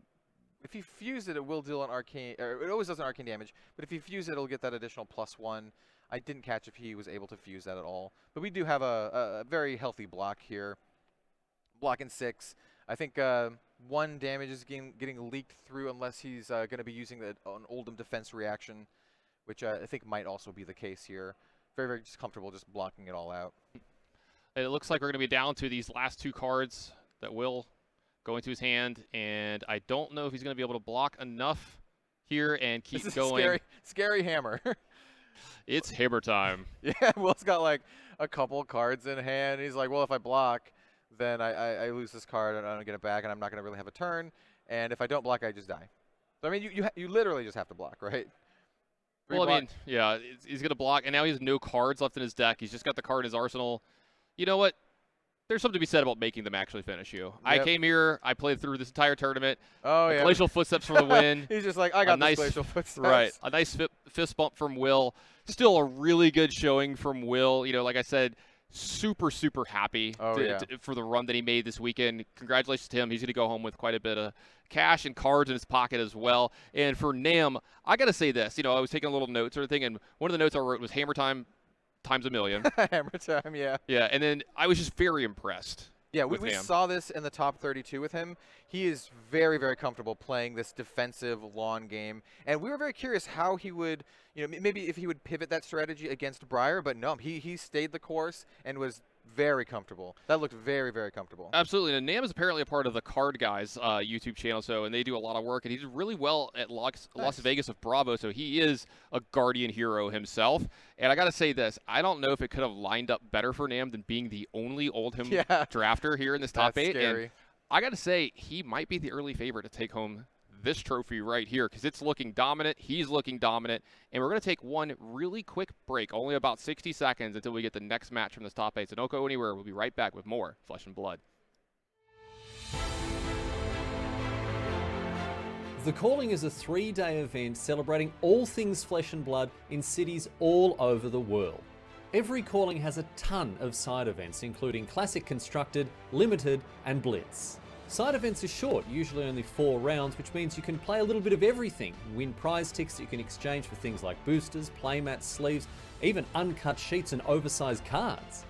Speaker 2: if he fuses it, it will deal an arcane, or it always does an arcane damage, but if he fuses it, it'll get that additional +1. I didn't catch if he was able to fuse that at all. But we do have a very healthy block here. Blocking 6. I think 1 damage is getting leaked through unless he's going to be using an Oldhim defense reaction, which I think might also be the case here. Very, very just comfortable just blocking it all out.
Speaker 1: It looks like we're going to be down to these last 2 cards that will go into his hand, and I don't know if he's going to be able to block enough here and keep
Speaker 2: this is
Speaker 1: going.
Speaker 2: Scary hammer.
Speaker 1: It's hammer time.
Speaker 2: Yeah, Will's got like a couple cards in hand. He's like, well, if I block, then I lose this card and I don't get it back, and I'm not going to really have a turn. And if I don't block, I just die. So, I mean, you literally just have to block, right?
Speaker 1: Well, I mean, yeah, he's going to block, and now he has no cards left in his deck. He's just got the card in his arsenal. You know what? There's something to be said about making them actually finish you. Yep. I came here. I played through this entire tournament.
Speaker 2: Oh, yeah.
Speaker 1: Glacial Footsteps for the win.
Speaker 2: He's just like, I got this Glacial Footsteps.
Speaker 1: Right. A nice fist bump from Will. Still a really good showing from Will. Like I said, super, super happy
Speaker 2: yeah.
Speaker 1: for the run that he made this weekend. Congratulations to him. He's going to go home with quite a bit of cash and cards in his pocket as well. And for Nam, I got to say this. I was taking a little notes or everything, and one of the notes I wrote was hammer time times a million.
Speaker 2: Hammer time, yeah.
Speaker 1: Yeah, and then I was just very impressed.
Speaker 2: Yeah, we saw this in the top 32 with him. He is very, very comfortable playing this defensive lawn game. And we were very curious how he would, maybe if he would pivot that strategy against Breyer. But no, he stayed the course and was very comfortable. That looked very, very comfortable.
Speaker 1: Absolutely. And Nam is apparently a part of the Card Guys YouTube channel, and they do a lot of work. And he did really well at Las Vegas with Bravo, so he is a Guardian hero himself. And I got to say this. I don't know if it could have lined up better for Nam than being the only Oldhim drafter here in this top 8.
Speaker 2: Scary.
Speaker 1: And I got to say, he might be the early favorite to take home this trophy right here because it's looking dominant. He's looking dominant. And we're going to take one really quick break, only about 60 seconds until we get the next match from this top 8. So don't go anywhere. We'll be right back with more Flesh and Blood.
Speaker 3: The Calling is a 3-day event celebrating all things Flesh and Blood in cities all over the world. Every Calling has a ton of side events, including Classic Constructed, Limited, and Blitz. Side events are short, usually only 4 rounds, which means you can play a little bit of everything, win prize ticks that you can exchange for things like boosters, playmats, sleeves, even uncut sheets and oversized cards.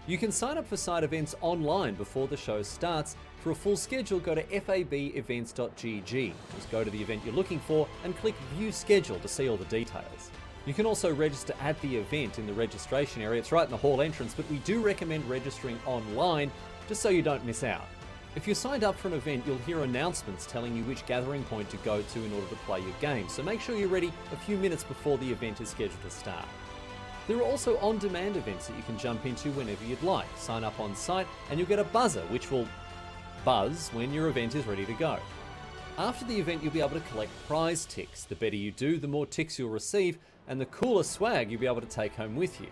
Speaker 3: You can sign up for side events online before the show starts. For a full schedule, go to fabevents.gg. Just go to the event you're looking for and click View Schedule to see all the details. You can also register at the event in the registration area. It's right in the hall entrance, but we do recommend registering online just so you don't miss out. If you're signed up for an event, you'll hear announcements telling you which gathering point to go to in order to play your game, so make sure you're ready a few minutes before the event is scheduled to start. There are also on-demand events that you can jump into whenever you'd like. Sign up on site and you'll get a buzzer which will buzz when your event is ready to go. After the event, you'll be able to collect prize ticks. The better you do, the more ticks you'll receive, and the cooler swag you'll be able to take home with you.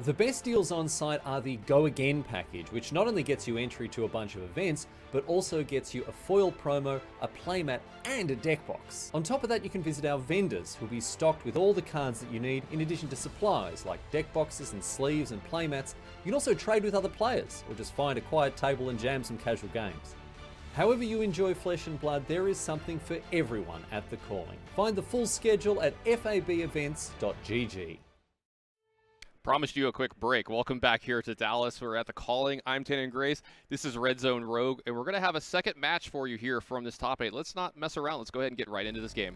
Speaker 3: The best deals on site are the Go Again package, which not only gets you entry to a bunch of events, but also gets you a foil promo, a playmat, and a deck box. On top of that, you can visit our vendors, who'll be stocked with all the cards that you need, in addition to supplies like deck boxes and sleeves and playmats. You can also trade with other players, or just find a quiet table and jam some casual games. However you enjoy Flesh and Blood, there is something for everyone at The Calling. Find the full schedule at fabevents.gg.
Speaker 1: Promised you a quick break. Welcome back here to Dallas. We're at The Calling. I'm Tannen Grace. This is Red Zone Rogue, and we're going to have a second match for you here from this top 8. Let's not mess around. Let's go ahead and get right into this game.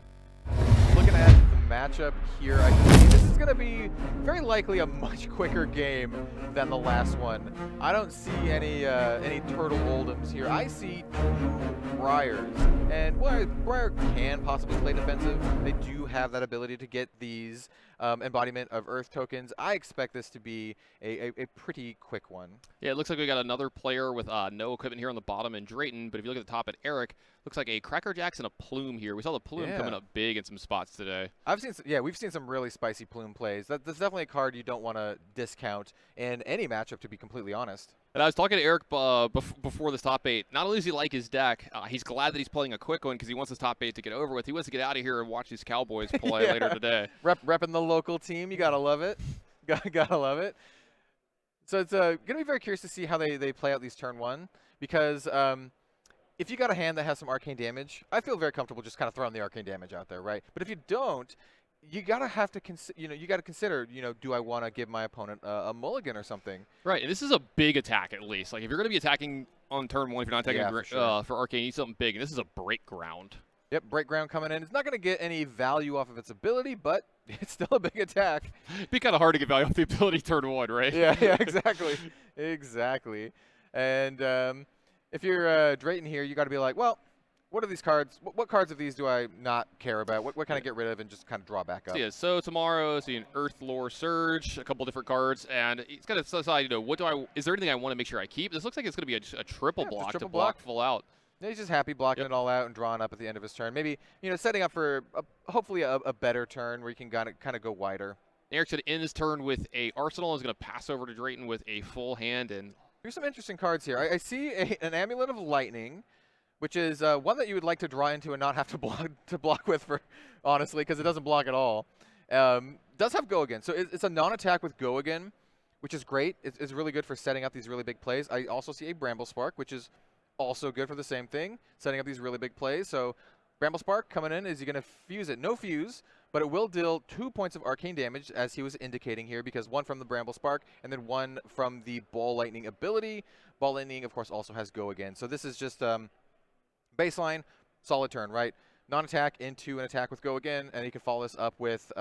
Speaker 2: Looking at the matchup here, I can see this is going to be very likely a much quicker game than the last one. I don't see any Turtle Oldhams here. I see 2 Briars, and Briar can possibly play defensive. They do have that ability to get these embodiment of Earth tokens. I expect this to be a pretty quick one.
Speaker 1: Yeah, it looks like we got another player with no equipment here on the bottom in Drayton, but if you look at the top at Eric, looks like a Cracker Jacks and a Plume here. We saw the Plume coming up big in some spots today.
Speaker 2: We've seen some really spicy Plume plays. That's definitely a card you don't want to discount in any matchup, to be completely honest.
Speaker 1: And I was talking to Eric before this top 8. Not only does he like his deck, he's glad that he's playing a quick one because he wants his top 8 to get over with. He wants to get out of here and watch these Cowboys play later today.
Speaker 2: Repping the local team. You got to love it. Gotta love it. So it's going to be very curious to see how they play out these turn 1 because if you got a hand that has some arcane damage, I feel very comfortable just kind of throwing the arcane damage out there, right? But if you don't, you gotta consider, do I want to give my opponent a mulligan or something?
Speaker 1: Right, and this is a big attack at least. Like if you're going to be attacking on turn 1, if you're not attacking for arcane, you need something big, and this is a break ground.
Speaker 2: Yep, break ground coming in. It's not going to get any value off of its ability, but it's still a big attack.
Speaker 1: It'd be kind of hard to get value off the ability turn 1, right?
Speaker 2: Yeah, exactly, exactly. And if you're Drayton here, you got to be like, well, what are these cards? What cards of these do I not care about? What can I get rid of and just kind of draw back up?
Speaker 1: So tomorrow, see an Earth Lore Surge, a couple different cards, and he's got to decide, is there anything I want to make sure I keep? This looks like it's going to be a triple block to block full out.
Speaker 2: Yeah, he's just happy blocking it all out and drawing up at the end of his turn. Maybe, setting up for hopefully a better turn where you can kind of go wider.
Speaker 1: Eric's going to end his turn with a Arsenal. He's going to pass over to Drayton with a full hand. And
Speaker 2: here's some interesting cards here. I see an Amulet of Lightning, which is one that you would like to draw into and not have to block with, honestly, because it doesn't block at all. Does have Go Again. So it's a non-attack with Go Again, which is great. It's really good for setting up these really big plays. I also see a Bramble Spark, which is also good for the same thing, setting up these really big plays. So Bramble Spark coming in. Is he going to fuse it? No fuse, but it will deal 2 points of arcane damage, as he was indicating here, because 1 from the Bramble Spark and then 1 from the Ball Lightning ability. Ball Lightning, of course, also has Go Again. So this is just baseline, solid turn, right? Non-attack into an attack with Go Again, and he can follow this up with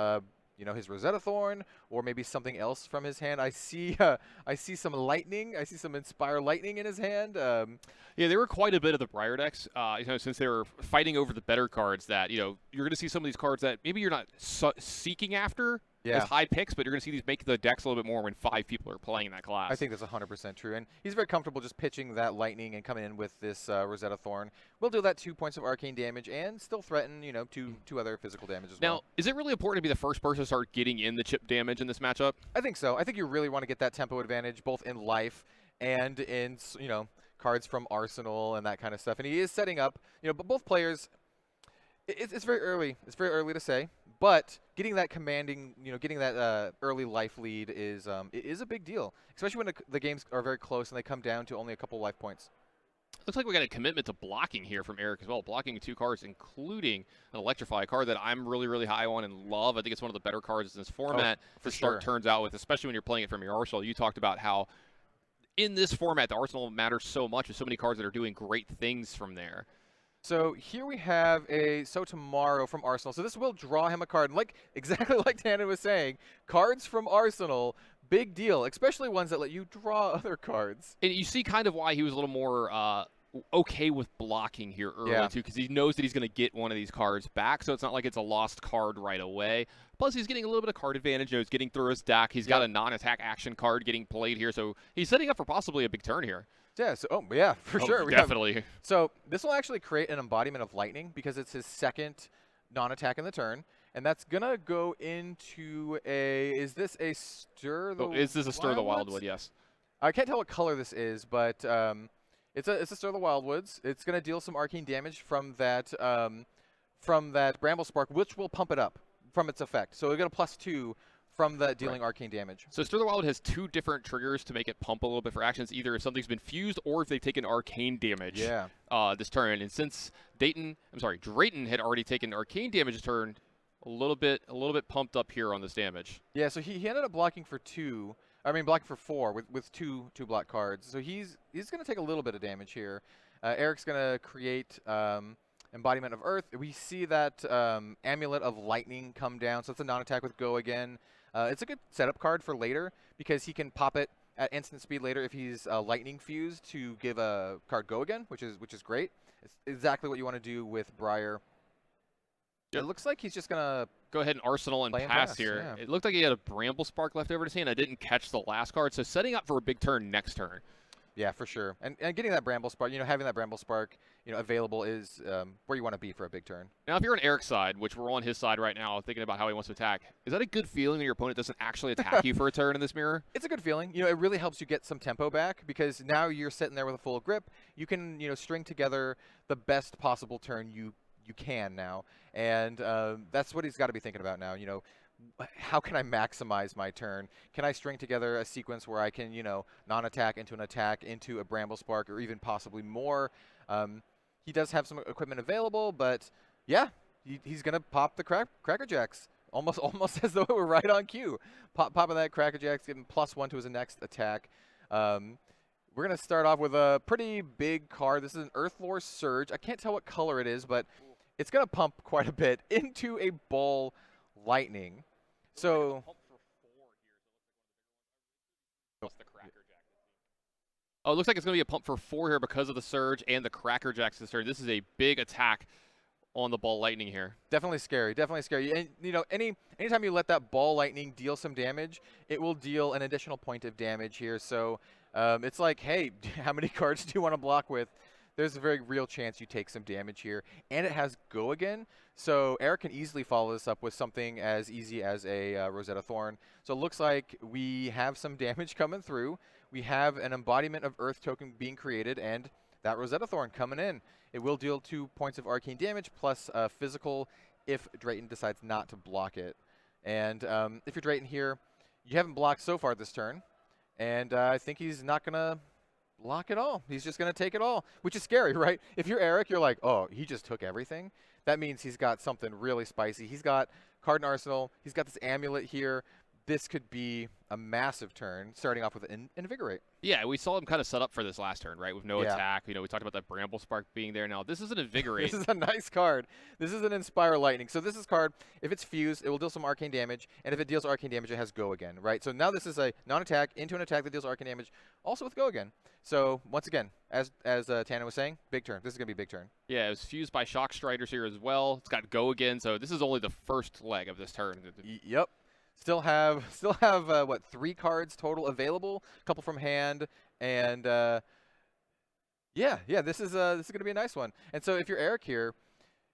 Speaker 2: his Rosetta Thorn, or maybe something else from his hand. I see some lightning. I see some Inspire Lightning in his hand.
Speaker 1: Yeah, there were quite a bit of the Briar decks, since they were fighting over the better cards that, you're going to see some of these cards that maybe you're not seeking after as high picks, but you're going to see these make the decks a little bit more when 5 people are playing that class.
Speaker 2: I think that's 100% true. And he's very comfortable just pitching that Lightning and coming in with this Rosetta Thorn. We'll do that 2 points of arcane damage and still threaten, two other physical damage as well.
Speaker 1: Now, is it really important to be the first person to start getting in the chip damage in this matchup?
Speaker 2: I think so. I think you really want to get that tempo advantage both in life and in, cards from Arsenal and that kind of stuff. And he is setting up, but both players, it's very early. It's very early to say. But getting that commanding, getting that early life lead is a big deal, especially when the games are very close and they come down to only a couple life points.
Speaker 1: Looks like we got a commitment to blocking here from Eric as well, blocking 2 cards, including an Electrify, a card that I'm really, really high on and love. I think it's one of the better cards in this format to start turns out with, especially when you're playing it from your arsenal. You talked about how in this format, the arsenal matters so much. There's so many cards that are doing great things from there.
Speaker 2: So here we have a So Tomorrow from Arsenal. So this will draw him a card. Exactly like Tannen was saying, cards from Arsenal, big deal, especially ones that let you draw other cards.
Speaker 1: And you see kind of why he was a little more okay with blocking here early, too, because he knows that he's going to get one of these cards back, so it's not like it's a lost card right away. Plus, he's getting a little bit of card advantage. He's getting through his deck. He's got a non-attack action card getting played here, so he's setting up for possibly a big turn here.
Speaker 2: Yeah, for sure.
Speaker 1: Definitely.
Speaker 2: So this will actually create an embodiment of Lightning because it's his second non-attack in the turn. And that's going to go into is this a Stir the
Speaker 1: Is this a Stir the Wildwood? Yes.
Speaker 2: I can't tell what color this is, but it's a Stir the Wildwoods. It's going to deal some arcane damage from that Bramble Spark, which will pump it up from its effect. So we get a +2 from the dealing arcane damage.
Speaker 1: So Stir the Wildwood has 2 different triggers to make it pump a little bit for actions, either if something's been fused or if they've taken arcane damage this turn. And since Drayton had already taken arcane damage this turn, a little bit pumped up here on this damage.
Speaker 2: Yeah, so he ended up blocking for 2. I mean, blocking for 4 with two block cards. So he's going to take a little bit of damage here. Eric's going to create Embodiment of Earth. We see that Amulet of Lightning come down, so it's a non-attack with Go Again. It's a good setup card for later because he can pop it at instant speed later if he's lightning fused to give a card Go Again, which is great. It's exactly what you want to do with Briar. It looks like he's just gonna
Speaker 1: go ahead and Arsenal and pass here. It looked like he had a Bramble Spark left over to his hand. I didn't catch the last card, so setting up for a big turn next turn.
Speaker 2: Yeah, for sure. And getting that Bramble Spark, having that Bramble Spark, available is where you want to be for a big turn.
Speaker 1: Now, if you're on Eric's side, which we're on his side right now, thinking about how he wants to attack, is that a good feeling when your opponent doesn't actually attack you for a turn in this mirror?
Speaker 2: It's a good feeling. It really helps you get some tempo back because now you're sitting there with a full grip. You can, string together the best possible turn you can now. And that's what he's got to be thinking about now. How can I maximize my turn? Can I string together a sequence where I can, non-attack into an attack, into a Bramble Spark, or even possibly more? He does have some equipment available, but yeah, he's going to pop the Cracker Jacks. Almost as though it were right on cue. Popping that Cracker Jacks, getting +1 to his next attack. We're going to start off with a pretty big card. This is an Earthlore Surge. I can't tell what color it is, but it's going to pump quite a bit into a Ball Lightning. So
Speaker 1: it looks like it's going to be a pump for 4 here because of the Surge and the Cracker Jacks this turn. This is a big attack on the Ball Lightning here.
Speaker 2: Definitely scary. Definitely scary. And anytime you let that Ball Lightning deal some damage, it will deal an additional point of damage here. So it's like, hey, how many cards do you want to block with? There's a very real chance you take some damage here. And it has Go Again. So Eric can easily follow this up with something as easy as a Rosetta Thorn. So it looks like we have some damage coming through. We have an Embodiment of Earth token being created, and that Rosetta Thorn coming in. It will deal 2 points of arcane damage plus physical if Drayton decides not to block it. And if you're Drayton here, you haven't blocked so far this turn. And I think he's not going to block it all. He's just going to take it all, which is scary, right? If you're Eric, you're like, oh, he just took everything. That means he's got something really spicy. He's got card and arsenal. He's got this amulet here. This could be a massive turn, starting off with an Invigorate.
Speaker 1: Yeah, we saw him kind of set up for this last turn, right, with no attack. You know, we talked about that Bramble Spark being there. Now, this is an Invigorate.
Speaker 2: This is a nice card. This is an Inspire Lightning. So this is card, if it's fused, it will deal some arcane damage, and if it deals arcane damage, it has Go Again, right? So now this is a non-attack into an attack that deals arcane damage, also with Go Again. So once again, as Tana was saying, big turn. This is going to be a big turn.
Speaker 1: Yeah, it was fused by Shock Striders here as well. It's got Go Again, so this is only the first leg of this turn.
Speaker 2: Yep. Still have what, 3 cards total available, a couple from hand, and yeah, this is going to be a nice one. And so if you're Eric here,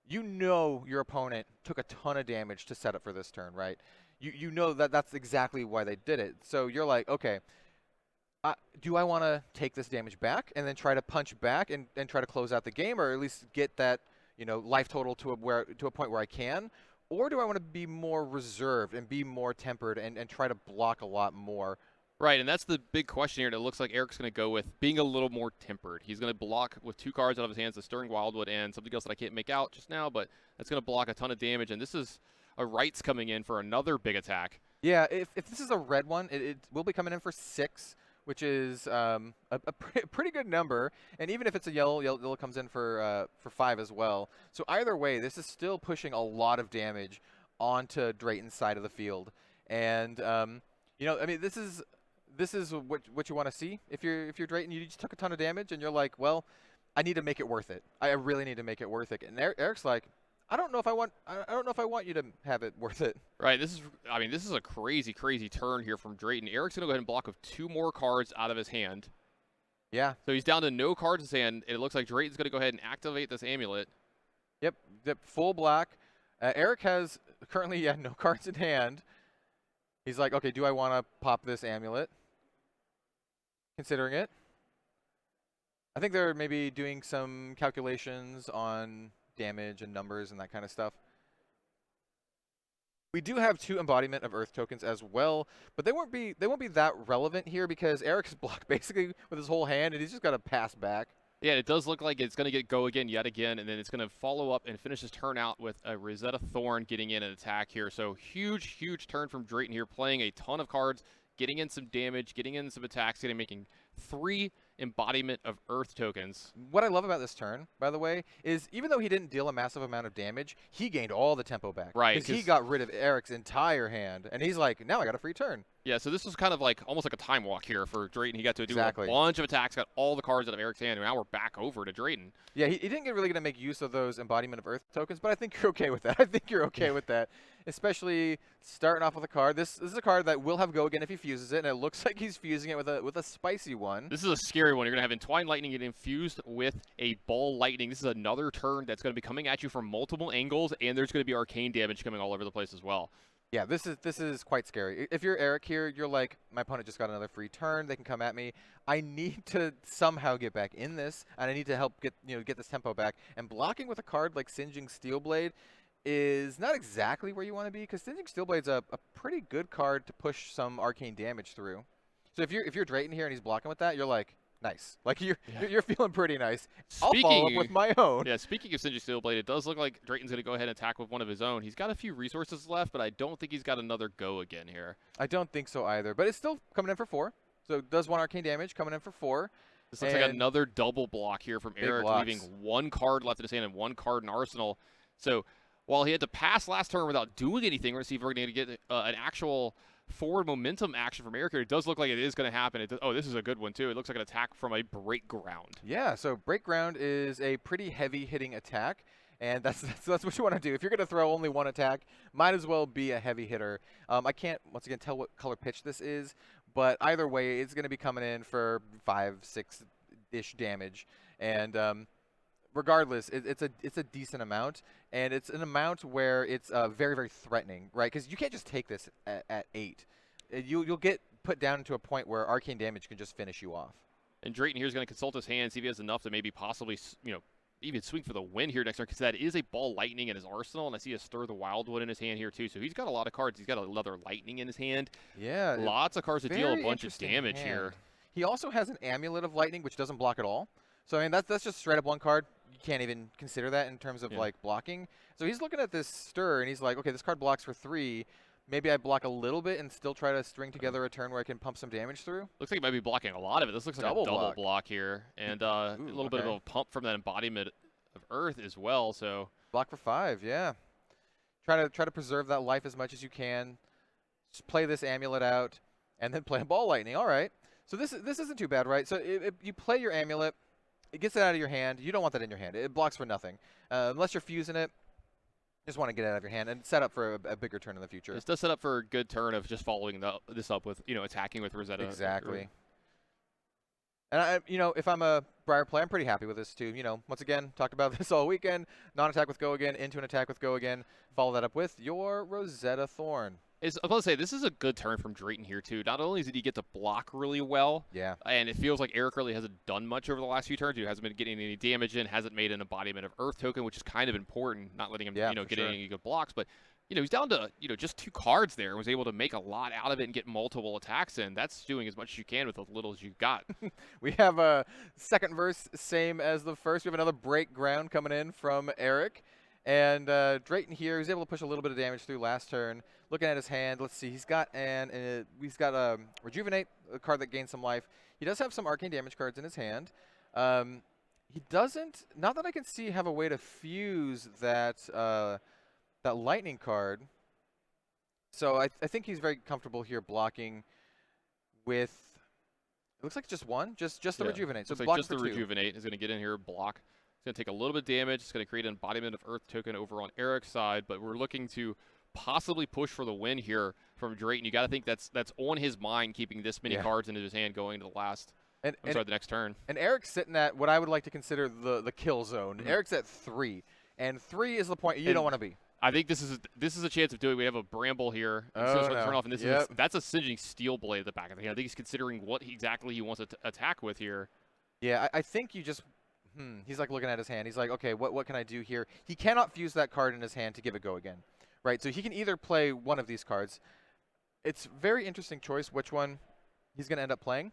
Speaker 2: you know your opponent took a ton of damage to set up for this turn, right? You know that's exactly why they did it. So you're like, okay, do I want to take this damage back and then try to punch back and try to close out the game, or at least get that, you know, life total to a point where I can? Or do I want to be more reserved and be more tempered and try to block a lot more?
Speaker 1: Right, and that's the big question here. And it looks like Eric's going to go with being a little more tempered. He's going to block with 2 cards out of his hands, the Stirring Wildwood and something else that I can't make out just now, but that's going to block a ton of damage. And this is a Rights coming in for another big attack.
Speaker 2: Yeah, if this is a red one, it will be coming in for 6, which is a pretty good number. And even if it's a yellow comes in for 5 as well. So either way, this is still pushing a lot of damage onto Drayton's side of the field. And you know, I mean, this is what you want to see. If you're Drayton, you just took a ton of damage, and you're like, well, I need to make it worth it. I really need to make it worth it. And Eric's like, I don't know if I want you to have it worth it.
Speaker 1: Right. This is a crazy turn here from Drayton. Eric's going to go ahead and block with 2 more cards out of his hand.
Speaker 2: Yeah.
Speaker 1: So he's down to no cards in his hand, and it looks like Drayton's going to go ahead and activate this amulet.
Speaker 2: Yep. Full black. Eric has currently no cards in hand. He's like, okay, do I want to pop this amulet? Considering it. I think they're maybe doing some calculations on damage and numbers and that kind of stuff. We do have 2 embodiment of Earth tokens as well, but they won't be that relevant here because Eric's blocked basically with his whole hand, and he's just got to pass back.
Speaker 1: Yeah, it does look like it's going to get Go Again yet again, and then it's going to follow up and finish his turn out with a Rosetta Thorn getting in an attack here. So huge turn from Drayton here, playing a ton of cards, getting in some damage, getting in some attacks, making 3 embodiment of Earth tokens.
Speaker 2: What I love about this turn, by the way, is even though he didn't deal a massive amount of damage, he gained all the tempo back.
Speaker 1: Right.
Speaker 2: Because he got rid of Eric's entire hand, and he's like, now I got a free turn.
Speaker 1: Yeah, so this was kind of like almost like a time walk here for Drayton. He got to do a
Speaker 2: Exactly.
Speaker 1: bunch of attacks, got all the cards out of Eric's hand, and now we're back over to Drayton.
Speaker 2: Yeah, he didn't really get to make use of those embodiment of Earth tokens, but I think you're okay with that. I think you're okay with that, especially starting off with a card. This is a card that will have Go Again if he fuses it, and it looks like he's fusing it with a spicy one.
Speaker 1: This is a scary one. You're going to have Entwined Lightning get infused with a Ball Lightning. This is another turn that's going to be coming at you from multiple angles, and there's going to be arcane damage coming all over the place as well.
Speaker 2: Yeah, this is quite scary. If you're Eric here, you're like, my opponent just got another free turn. They can come at me. I need to somehow get back in this, and I need to help get this tempo back. And blocking with a card like Singeing Steelblade is not exactly where you want to be, because Singeing Steelblade's a pretty good card to push some arcane damage through. So if you're Drayton here and he's blocking with that, you're like, nice. Like you're feeling pretty nice. I'll follow up with my own.
Speaker 1: Yeah, speaking of Singeing Steelblade, it does look like Drayton's going to go ahead and attack with one of his own. He's got a few resources left, but I don't think he's got another Go Again here.
Speaker 2: I don't think so either, but it's still coming in for 4. So it does 1 arcane damage, coming in for 4.
Speaker 1: This looks like another double block here from Eric,
Speaker 2: blocks.
Speaker 1: leaving 1 card left in his hand and 1 card in arsenal. So while he had to pass last turn without doing anything, we're going to see if we're going to get an actual forward momentum action from Eric here. It does look like it is going to happen. Oh, this is a good one too. It looks like an attack from a Break Ground.
Speaker 2: Yeah, so Break Ground is a pretty heavy hitting attack, and that's what you want to do. If you're going to throw only 1 attack, might as well be a heavy hitter. I can't once again tell what color pitch this is, but either way, it's going to be coming in for 5, 6-ish damage, and regardless, it's a decent amount, and it's an amount where it's very threatening, right? Because you can't just take this at 8. You'll get put down to a point where arcane damage can just finish you off.
Speaker 1: And Drayton here is going to consult his hand, see if he has enough to maybe possibly, even swing for the win here next turn, because that is a Ball Lightning in his arsenal, and I see a Stir the Wildwood in his hand here too. So he's got a lot of cards. He's got another Lightning in his hand.
Speaker 2: Yeah.
Speaker 1: Lots of cards to deal a
Speaker 2: Very
Speaker 1: bunch of
Speaker 2: interesting
Speaker 1: damage
Speaker 2: hand.
Speaker 1: here.
Speaker 2: He also has an Amulet of Lightning, which doesn't block at all. So, I mean, that's just straight up one card. You can't even consider that in terms of, like, blocking. So he's looking at this Stir, and he's like, okay, this card blocks for 3. Maybe I block a little bit and still try to string together a turn where I can pump some damage through.
Speaker 1: Looks like he might be blocking a lot of it. This looks like a double block here. And a little bit of a pump from that embodiment of Earth as well. So
Speaker 2: block for 5, yeah. Try to preserve that life as much as you can. Just play this Amulet out, and then play a Ball Lightning. All right. So this isn't too bad, right? So you play your Amulet. It gets it out of your hand. You don't want that in your hand. It blocks for nothing. Unless you're fusing it. Just want to get it out of your hand and set up for a bigger turn in the future.
Speaker 1: This does set up for a good turn of just following this up with, attacking with Rosetta.
Speaker 2: Exactly. And if I'm a Briar player, I'm pretty happy with this too. Once again, talked about this all weekend. Non-attack with Go Again, into an attack with Go Again. Follow that up with your Rosetta Thorn.
Speaker 1: I was about to say, this is a good turn from Drayton here, too. Not only did he get to block really well, and it feels like Eric really hasn't done much over the last few turns. He hasn't been getting any damage in, hasn't made an embodiment of Earth token, which is kind of important, not letting him, get any good blocks. But, he's down to, just 2 cards there and was able to make a lot out of it and get multiple attacks in. That's doing as much as you can with as little as you've got.
Speaker 2: We have a second verse, same as the first. We have another break ground coming in from Eric. And Drayton here, he was able to push a little bit of damage through last turn. Looking at his hand, let's see, he's got Rejuvenate, a card that gains some life. He does have some arcane damage cards in his hand. He doesn't, not that I can see, have a way to fuse that that lightning card. So I think he's very comfortable here blocking with, it looks like just one, just the Rejuvenate. So
Speaker 1: looks like just the Rejuvenate is going to get in here, block. It's going to take a little bit of damage. It's going to create an embodiment of Earth token over on Eric's side, but we're looking to possibly push for the win here from Drayton. You got to think that's on his mind, keeping this many cards into his hand going to the last. The next turn. And
Speaker 2: Eric's sitting at what I would like to consider the kill zone. Eric's at 3, and 3 is the point you don't want to be.
Speaker 1: I think this is a chance of doing. We have a Bramble here. Turn off, and that's a singeing steel blade at the back of the hand. I think he's considering what exactly he wants to attack with here.
Speaker 2: Yeah, I think you just. He's like looking at his hand. He's like, okay, what can I do here? He cannot fuse that card in his hand to give it Go Again, right? So he can either play one of these cards. It's very interesting choice which one he's going to end up playing.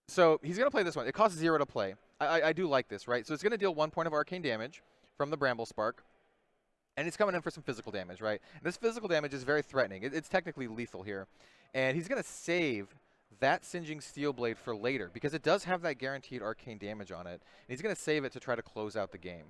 Speaker 2: So he's going to play this one. It costs 0 to play. I do like this, right? So it's going to deal 1 point of arcane damage from the Bramble Spark. And he's coming in for some physical damage, right? And this physical damage is very threatening. It's technically lethal here. And he's going to save that Singeing Steel Blade for later because it does have that guaranteed arcane damage on it. And he's going to save it to try to close out the game.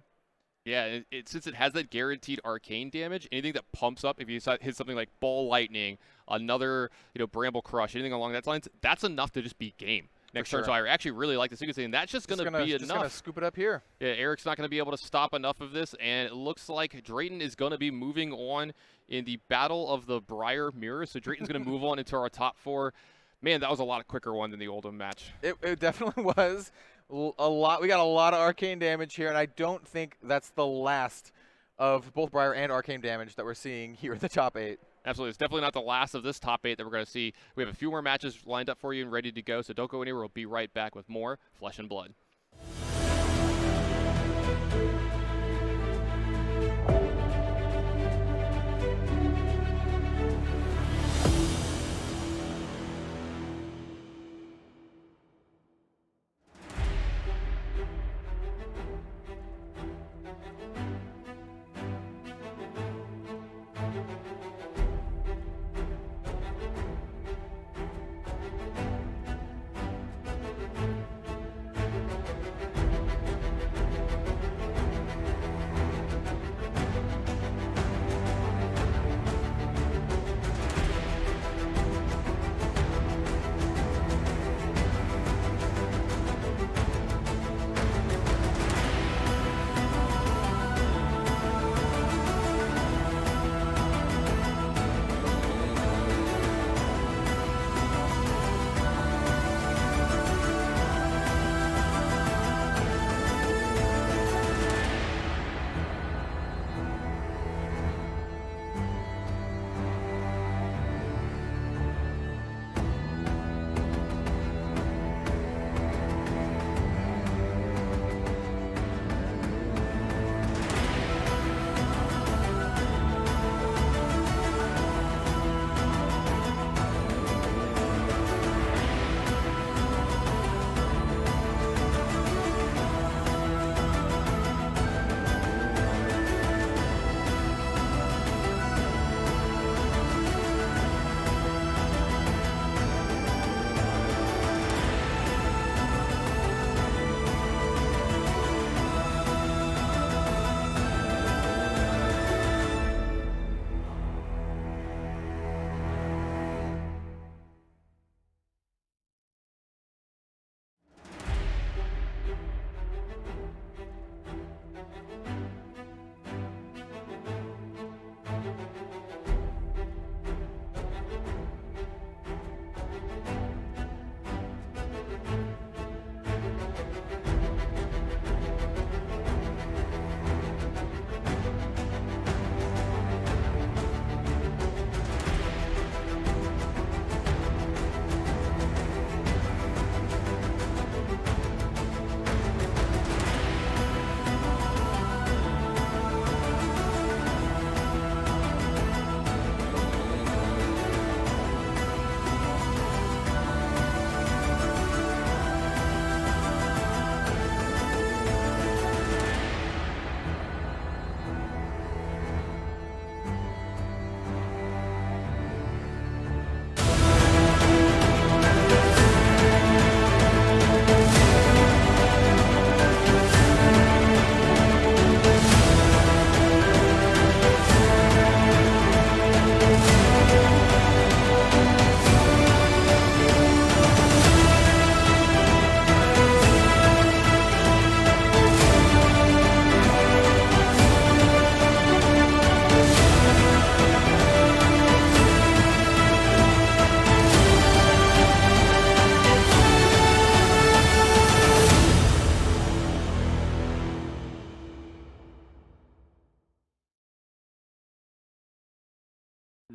Speaker 1: Yeah, since it has that guaranteed arcane damage, anything that pumps up, if you hit something like Ball Lightning, another Bramble Crush, anything along that lines, that's enough to just beat game next turn. So I actually really like this sequence, and that's just going to be enough.
Speaker 2: Just going to scoop it up here.
Speaker 1: Yeah, Eric's not going to be able to stop enough of this, and it looks like Drayton is going to be moving on in the Battle of the Briar Mirrors. So Drayton's going to move on into our top 4. Man, that was a lot quicker one than the Oldham match.
Speaker 2: It definitely was a lot. We got a lot of arcane damage here, and I don't think that's the last of both Briar and arcane damage that we're seeing here in the top 8.
Speaker 1: Absolutely. It's definitely not the last of this top 8 that we're going to see. We have a few more matches lined up for you and ready to go, so don't go anywhere. We'll be right back with more Flesh and Blood.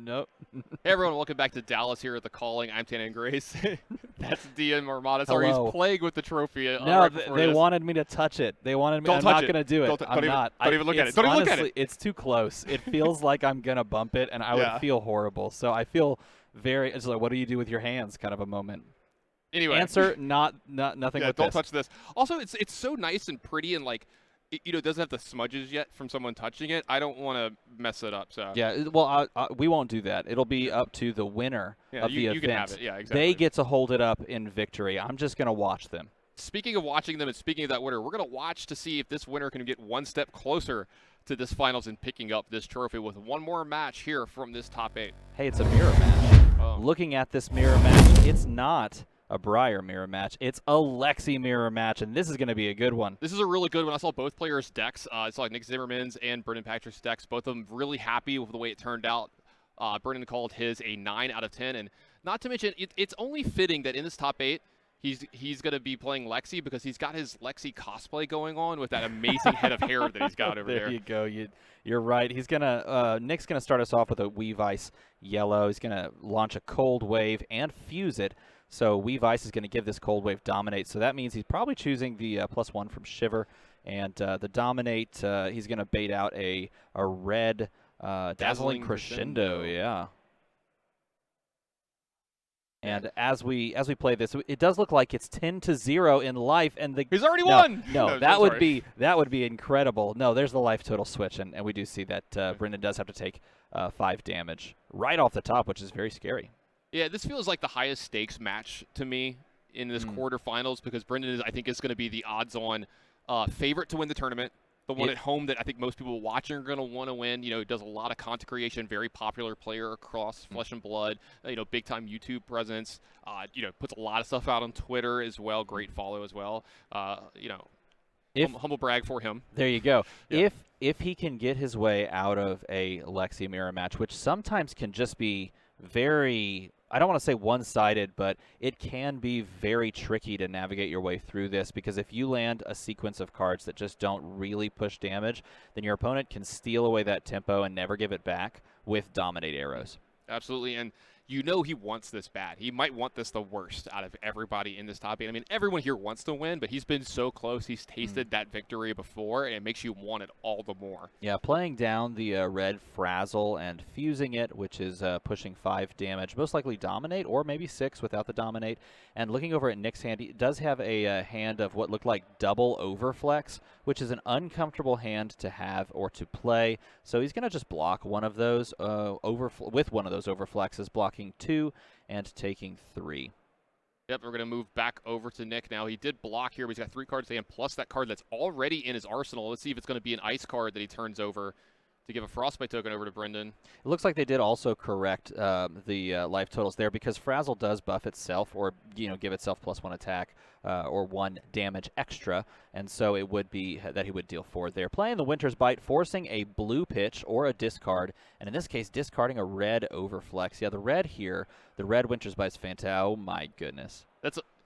Speaker 4: Nope.
Speaker 1: Hey everyone, welcome back to Dallas here at the Calling. I'm Tana and Grace. That's DM Armada. Sorry,
Speaker 4: Hello.
Speaker 1: he's playing with the trophy.
Speaker 4: No,
Speaker 1: right before
Speaker 4: they
Speaker 1: this.
Speaker 4: wanted me to touch it. They wanted me.
Speaker 1: Don't
Speaker 4: I'm
Speaker 1: touch
Speaker 4: not
Speaker 1: it.
Speaker 4: gonna do it.
Speaker 1: Don't
Speaker 4: I'm not.
Speaker 1: Don't even look at it.
Speaker 4: It's
Speaker 1: Don't even look at
Speaker 4: honestly,
Speaker 1: it.
Speaker 4: It's too close. It feels like I'm gonna bump it, and I
Speaker 1: Yeah.
Speaker 4: would feel horrible. So I feel very. It's like, what do you do with your hands? Kind of a moment.
Speaker 1: Anyway,
Speaker 4: Answer: nothing
Speaker 1: yeah,
Speaker 4: with
Speaker 1: don't
Speaker 4: this.
Speaker 1: touch this. Also, it's so nice and pretty and like, it doesn't have the smudges yet from someone touching it. I don't want to mess it up. So
Speaker 4: Yeah, well, we won't do that. It'll be up to the winner
Speaker 1: Yeah,
Speaker 4: of the
Speaker 1: you
Speaker 4: event.
Speaker 1: can have it. Yeah, exactly.
Speaker 4: They get to hold it up in victory. I'm just gonna watch them.
Speaker 1: Speaking of watching them and speaking of that winner, we're going to watch to see if this winner can get one step closer to this finals and picking up this trophy with one more match here from this top 8.
Speaker 4: Hey, it's a mirror match.
Speaker 1: Oh.
Speaker 4: Looking at this mirror match, it's not a Briar mirror match. It's a Lexi mirror match, and this is going to be a good one.
Speaker 1: This is a really good one. I saw both players' decks. I saw Nick Zimmerman's and Brendan Patrick's decks. Both of them really happy with the way it turned out. Brendan called his a 9 out of 10. And not to mention, it's only fitting that in this top 8, he's going to be playing Lexi because he's got his Lexi cosplay going on with that amazing head of hair that he's got over there.
Speaker 4: There you go. You're right. He's gonna Nick's gonna start us off with a Weave Ice yellow. He's gonna launch a Cold Wave and fuse it. So Weave Ice is gonna give this Cold Wave Dominate. So that means he's probably choosing the +1 from Shiver, and the Dominate. He's gonna bait out a red Dazzling Crescendo. Yeah. And as we play this, it does look like it's 10-0 in life, and
Speaker 1: He's already won.
Speaker 4: No, that would be incredible. No, there's the life total switch, and we do see that Brendan does have to take 5 damage right off the top, which is very scary.
Speaker 1: Yeah, this feels like the highest stakes match to me in this quarterfinals because Brendan I think is going to be the odds-on favorite to win the tournament. The one at home that I think most people watching are going to want to win. You know, he does a lot of content creation, very popular player across Flesh and Blood, big time YouTube presence. Puts a lot of stuff out on Twitter as well. Great follow as well. Humble brag for him.
Speaker 4: There you go.
Speaker 1: Yeah.
Speaker 4: If he can get his way out of a Lexi mirror match, which sometimes can just be very, I don't want to say one-sided, but it can be very tricky to navigate your way through this because if you land a sequence of cards that just don't really push damage, then your opponent can steal away that tempo and never give it back with Dominate arrows.
Speaker 1: Absolutely, and he wants this bad. He might want this the worst out of everybody in this top 8. I mean, everyone here wants to win, but he's been so close. He's tasted that victory before, and it makes you want it all the more.
Speaker 4: Yeah, playing down the red Frazzle and fusing it, which is pushing 5 damage, most likely Dominate, or maybe 6 without the Dominate. And looking over at Nick's hand, he does have a hand of what looked like double Overflex, which is an uncomfortable hand to have or to play. So he's going to just block one of those with one of those Overflexes, blocking 2 and taking 3.
Speaker 1: Yep, we're going to move back over to Nick now. He did block here, but he's got 3 cards to hand, plus that card that's already in his arsenal. Let's see if it's going to be an ice card that he turns over to give a Frostbite token over to Brendan.
Speaker 4: It looks like they did also correct the life totals there because Frazzle does buff itself or, give itself +1 attack or 1 damage extra, and so it would be that he would deal 4 there. Playing the Winter's Bite, forcing a blue pitch or a discard, and in this case, discarding a red Overflex. Yeah, the red here, the red Winter's Bite's fantastic. Oh, my goodness.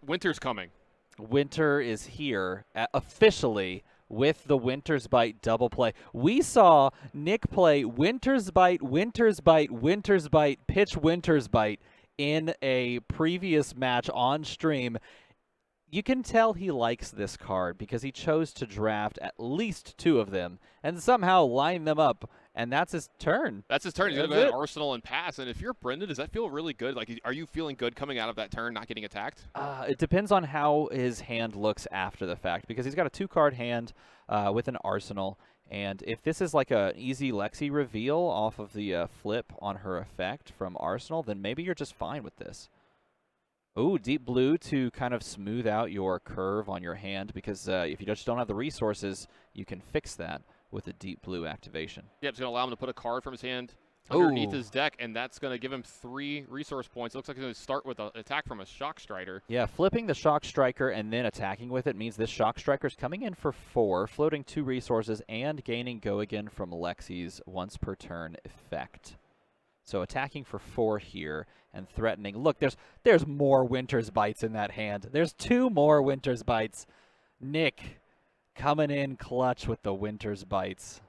Speaker 1: Winter's coming.
Speaker 4: Winter is here officially with the Winter's Bite double play. We saw Nick play Winter's Bite, Winter's Bite, Winter's Bite, pitch Winter's Bite in a previous match on stream. You can tell he likes this card because he chose to draft at least 2 of them and somehow line them up, and that's his turn.
Speaker 1: That's his turn. He's going to go ahead and Arsenal and pass. And if you're Brendan, does that feel really good? Like, are you feeling good coming out of that turn, not getting attacked?
Speaker 4: It depends on how his hand looks after the fact because he's got a 2-card hand with an Arsenal. And if this is like an easy Lexi reveal off of the flip on her effect from Arsenal, then maybe you're just fine with this. Ooh, Deep Blue to kind of smooth out your curve on your hand because if you just don't have the resources, you can fix that with a Deep Blue activation.
Speaker 1: Yep, it's going to allow him to put a card from his hand underneath his deck, and that's going to give him 3 resource points. It looks like he's going to start with an attack from a Shock Striker.
Speaker 4: Yeah, flipping the Shock Striker and then attacking with it means this Shock Striker's coming in for 4, floating 2 resources, and gaining Go Again from Lexi's once per turn effect. So attacking for 4 here and threatening. Look, there's more Winter's Bites in that hand. There's 2 more Winter's Bites. Nick coming in clutch with the Winter's Bites.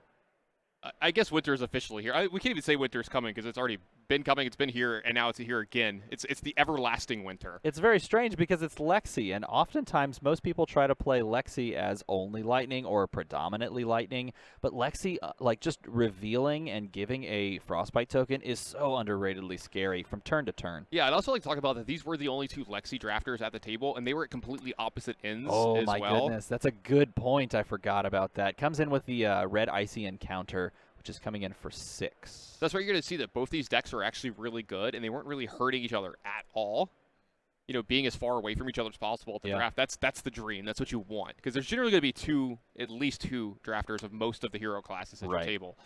Speaker 1: I guess Winter is officially here. We can't even say Winter's coming because it's already been coming, it's been here, and now it's here again. It's the everlasting winter.
Speaker 4: It's very strange because it's Lexi, and oftentimes most people try to play Lexi as only Lightning or predominantly Lightning, but Lexi, like just revealing and giving a Frostbite token is so underratedly scary from turn to turn.
Speaker 1: Yeah, I'd also like to talk about that these were the only 2 Lexi drafters at the table, and they were at completely opposite ends
Speaker 4: Oh
Speaker 1: as
Speaker 4: my
Speaker 1: well.
Speaker 4: goodness, that's a good point. I forgot about that. Comes in with the red icy encounter, which is coming in for 6.
Speaker 1: That's where you're going to see that both these decks are actually really good, and they weren't really hurting each other at all. You know, being as far away from each other as possible at the draft, that's the dream. That's what you want. Because there's generally going to be at least two drafters of most of the hero classes at your table.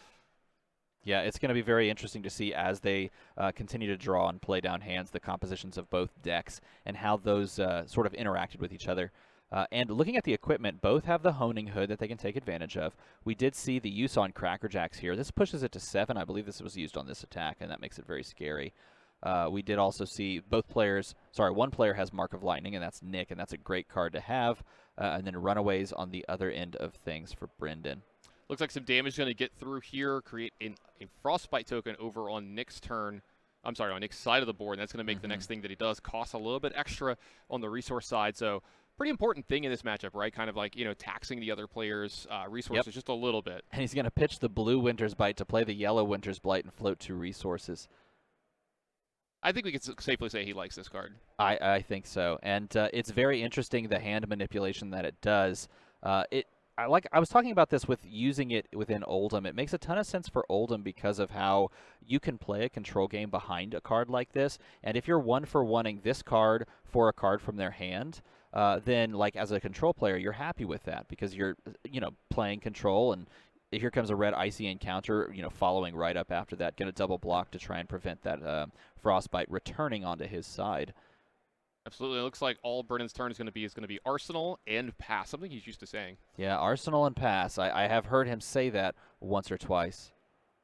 Speaker 4: Yeah, it's going to be very interesting to see as they continue to draw and play down hands, the compositions of both decks, and how those sort of interacted with each other. And looking at the equipment, both have the honing hood that they can take advantage of. We did see the use on Cracker Jacks here. This pushes it to 7. I believe this was used on this attack, and that makes it very scary. We did also see one player has Mark of Lightning, and that's Nick, and that's a great card to have. And then Runaways on the other end of things for Brendan.
Speaker 1: Looks like some damage is going to get through here, create a Frostbite token over on Nick's turn. I'm sorry, on Nick's side of the board, and that's going to make the next thing that he does cost a little bit extra on the resource side. So pretty important thing in this matchup, right? Kind of like, taxing the other player's resources just a little bit.
Speaker 4: And he's going to pitch the blue Winter's Bite to play the yellow Winter's Blight and float 2 resources.
Speaker 1: I think we can safely say he likes this card.
Speaker 4: I think so. And it's very interesting, the hand manipulation that it does. I was talking about this with using it within Oldhim. It makes a ton of sense for Oldhim because of how you can play a control game behind a card like this. And if you're 1-for-1ing this card for a card from their hand, then like as a control player, you're happy with that because you're playing control, and here comes a red icy encounter, following right up after that, going to double block to try and prevent that Frostbite returning onto his side.
Speaker 1: Absolutely. It looks like all Brendan's turn is going to be Arsenal and pass, something he's used to saying.
Speaker 4: Yeah, Arsenal and pass. I have heard him say that once or twice.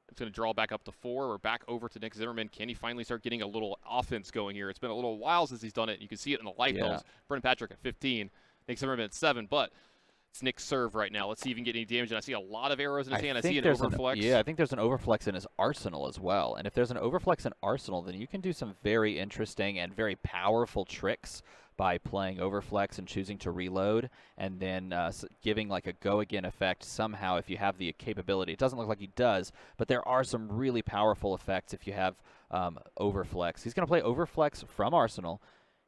Speaker 1: It's going to draw back up to 4. We're back over to Nick Zimmerman. Can he finally start getting a little offense going here? It's been a little while since he's done it. You can see it in the life totals. Brendan Patrick at 15, Nick Zimmerman at 7, but it's Nick's serve right now. Let's see if he can get any damage. And I see a lot of arrows in his hand. I see an overflex.
Speaker 4: I think there's an overflex in his arsenal as well. And if there's an overflex in arsenal, then you can do some very interesting and very powerful tricks by playing overflex and choosing to reload, and then giving like a go again effect somehow if you have the capability. It doesn't look like he does, but there are some really powerful effects if you have overflex. He's going to play overflex from arsenal.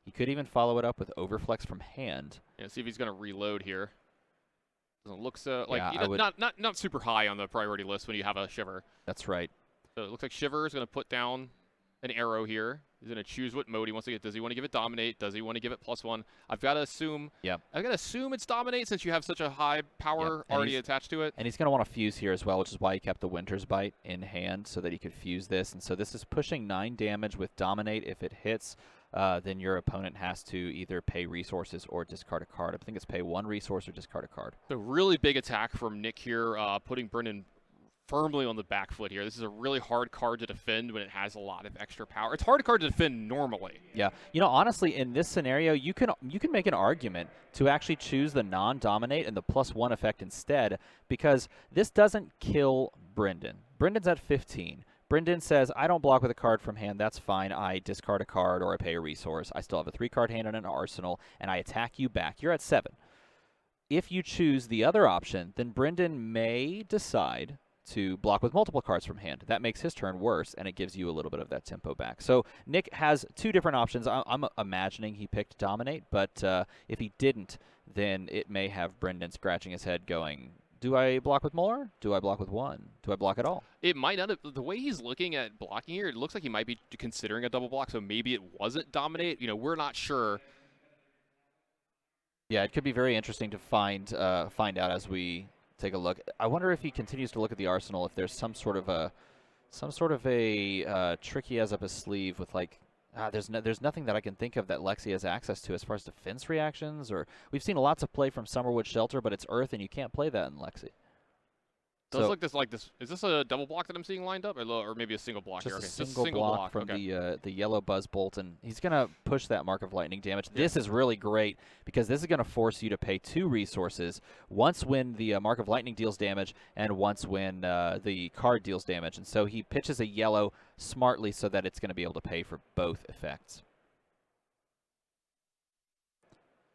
Speaker 4: He could even follow it up with overflex from hand.
Speaker 1: Yeah, see if he's going to reload here. Doesn't look so not super high on the priority list when you have a Shiver.
Speaker 4: That's right.
Speaker 1: So it looks like Shiver is going to put down an arrow here. He's going to choose what mode he wants to get. Does he want to give it Dominate? Does he want to give it +1? I've got to assume.
Speaker 4: Yeah.
Speaker 1: I've got to assume it's Dominate since you have such a high power already attached to it.
Speaker 4: And he's going to want to fuse here as well, which is why he kept the Winter's Bite in hand so that he could fuse this. And so this is pushing 9 damage with Dominate. If it hits, then your opponent has to either pay resources or discard a card. I think it's pay 1 resource or discard a card.
Speaker 1: The really big attack from Nick here, putting Brendan firmly on the back foot here. This is a really hard card to defend when it has a lot of extra power. It's a hard card to defend normally.
Speaker 4: Yeah. Honestly, in this scenario, you can make an argument to actually choose the non-dominate and the +1 effect instead, because this doesn't kill Brendan. Brendan's at 15. Brendan says, I don't block with a card from hand. That's fine. I discard a card or I pay a resource. I still have a 3-card hand and an arsenal, and I attack you back. You're at 7. If you choose the other option, then Brendan may decide to block with multiple cards from hand. That makes his turn worse, and it gives you a little bit of that tempo back. So Nick has 2 different options. I'm imagining he picked Dominate, but if he didn't, then it may have Brendan scratching his head going, do I block with more? Do I block with 1? Do I block at all?
Speaker 1: It might not have. The way he's looking at blocking here, it looks like he might be considering a double block, so maybe it wasn't Dominate. We're not sure.
Speaker 4: Yeah, it could be very interesting to find out as we take a look. I wonder if he continues to look at the arsenal, if there's some sort of a trick he has up his sleeve with there's nothing that I can think of that Lexi has access to as far as defense reactions, or we've seen lots of play from Summerwood Shelter, but it's Earth and you can't play that in Lexi.
Speaker 1: Does look like this. Is this a double block that I'm seeing lined up, or maybe a single block
Speaker 4: just
Speaker 1: here? Okay,
Speaker 4: a single block from the yellow Buzz Bolt, and he's going to push that Mark of Lightning damage. Yeah. This is really great because this is going to force you to pay 2 resources, once when the Mark of Lightning deals damage and once when the card deals damage. And so he pitches a yellow smartly so that it's going to be able to pay for both effects.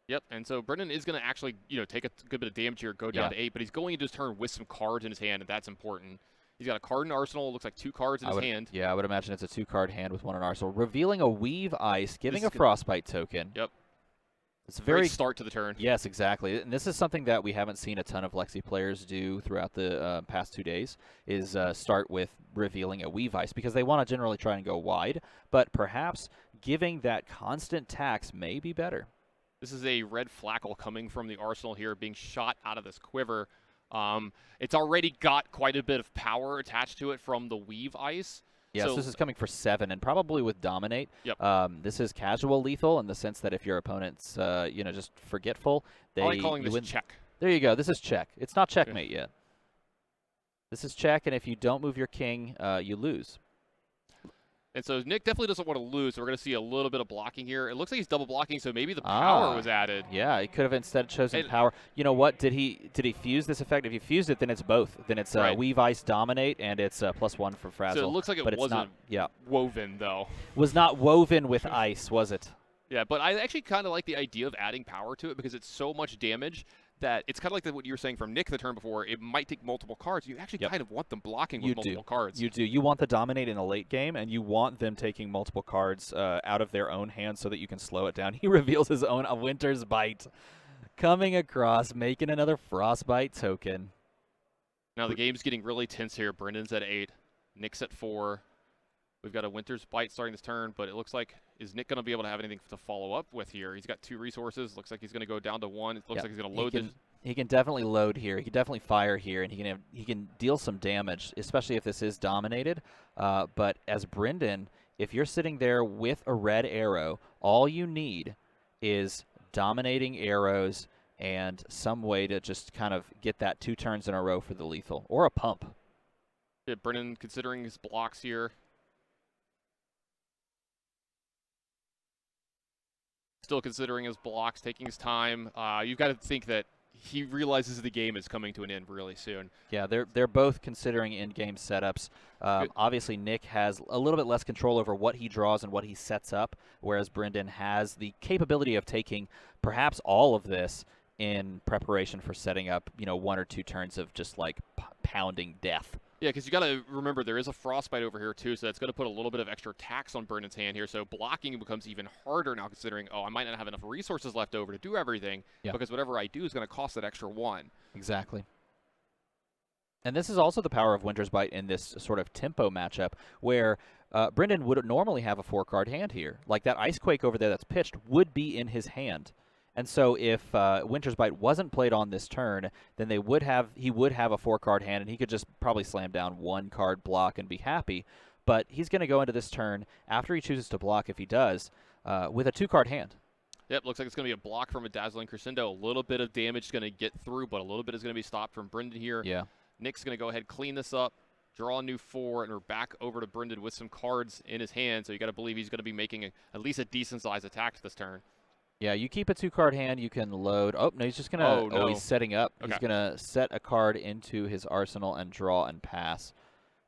Speaker 1: Yep, and so Brendan is going to actually, take a good bit of damage here, go down to 8, but he's going into his turn with some cards in his hand, and that's important. He's got a card in arsenal. It looks like 2 cards in his hand.
Speaker 4: Yeah, I would imagine it's a 2-card hand with 1 in arsenal. Revealing a Weave Ice, giving a Frostbite token.
Speaker 1: Yep.
Speaker 4: It's a very
Speaker 1: great start to the turn.
Speaker 4: Yes, exactly. And this is something that we haven't seen a ton of Lexi players do throughout the past 2 days, is start with revealing a Weave Ice, because they want to generally try and go wide, but perhaps giving that constant tax may be better.
Speaker 1: This is a red Flackle coming from the arsenal here, being shot out of this quiver. It's already got quite a bit of power attached to it from the Weave Ice.
Speaker 4: Yes, so this is coming for 7, and probably with Dominate.
Speaker 1: Yep.
Speaker 4: This is casual lethal in the sense that if your opponent's, just forgetful,
Speaker 1: I like calling this check.
Speaker 4: There you go. This is check. It's not checkmate yet. This is check, and if you don't move your king, you lose.
Speaker 1: And so Nick definitely doesn't want to lose, so we're going to see a little bit of blocking here. It looks like he's double blocking, so maybe the power was added.
Speaker 4: Yeah, he could have instead chosen power. You know what? Did he fuse this effect? If he fused it, then it's both. Then it's Weave Ice Dominate, and it's +1 for Frazzle.
Speaker 1: So it looks like it wasn't woven, though.
Speaker 4: Was not woven with ice, was it?
Speaker 1: Yeah, but I actually kind of like the idea of adding power to it because it's so much damage that it's kind of like what you were saying from Nick the turn before. It might take multiple cards. You actually kind of want them blocking with multiple cards.
Speaker 4: You do. You want the Dominate in a late game, and you want them taking multiple cards out of their own hands so that you can slow it down. He reveals his own Winter's Bite. Coming across, making another Frostbite token.
Speaker 1: Now the game's getting really tense here. Brendan's at 8. Nick's at 4. We've got a Winter's Bite starting this turn, but it looks like, is Nick going to be able to have anything to follow up with here? He's got 2 resources. Looks like he's going to go down to 1. It looks like he's going to load
Speaker 4: He can definitely load here. He can definitely fire here, and he can deal some damage, especially if this is dominated. But as Brendan, if you're sitting there with a red arrow, all you need is dominating arrows and some way to just kind of get that 2 turns in a row for the lethal, or a pump.
Speaker 1: Yeah, Brendan considering his blocks here. Still considering his blocks, taking his time. You've got to think that he realizes the game is coming to an end really soon.
Speaker 4: Yeah, they're both considering in-game setups. Obviously, Nick has a little bit less control over what he draws and what he sets up, whereas Brendan has the capability of taking perhaps all of this in preparation for setting up, 1 or 2 turns of just like pounding death.
Speaker 1: Yeah, because you got to remember there is a Frostbite over here too, so that's going to put a little bit of extra tax on Brendan's hand here. So blocking becomes even harder now, considering I might not have enough resources left over to do everything, because whatever I do is going to cost that extra 1.
Speaker 4: Exactly. And this is also the power of Winter's Bite in this sort of tempo matchup, where Brendan would normally have a 4-card hand here. Like that Ice Quake over there that's pitched would be in his hand. And so if Winter's Bite wasn't played on this turn, then he would have a 4-card hand, and he could just probably slam down 1-card block and be happy. But he's going to go into this turn, after he chooses to block, if he does, with a 2-card hand.
Speaker 1: Yep, looks like it's going to be a block from a Dazzling Crescendo. A little bit of damage is going to get through, but a little bit is going to be stopped from Brendan here.
Speaker 4: Yeah.
Speaker 1: Nick's going to go ahead, clean this up, draw a new 4, and we're back over to Brendan with some cards in his hand. So you got to believe he's going to be making at least a decent-sized attack this turn.
Speaker 4: Yeah, you keep a 2-card hand, you can load. Oh, no, he's just going to... he's setting up. Okay. He's going to set a card into his arsenal and draw and pass.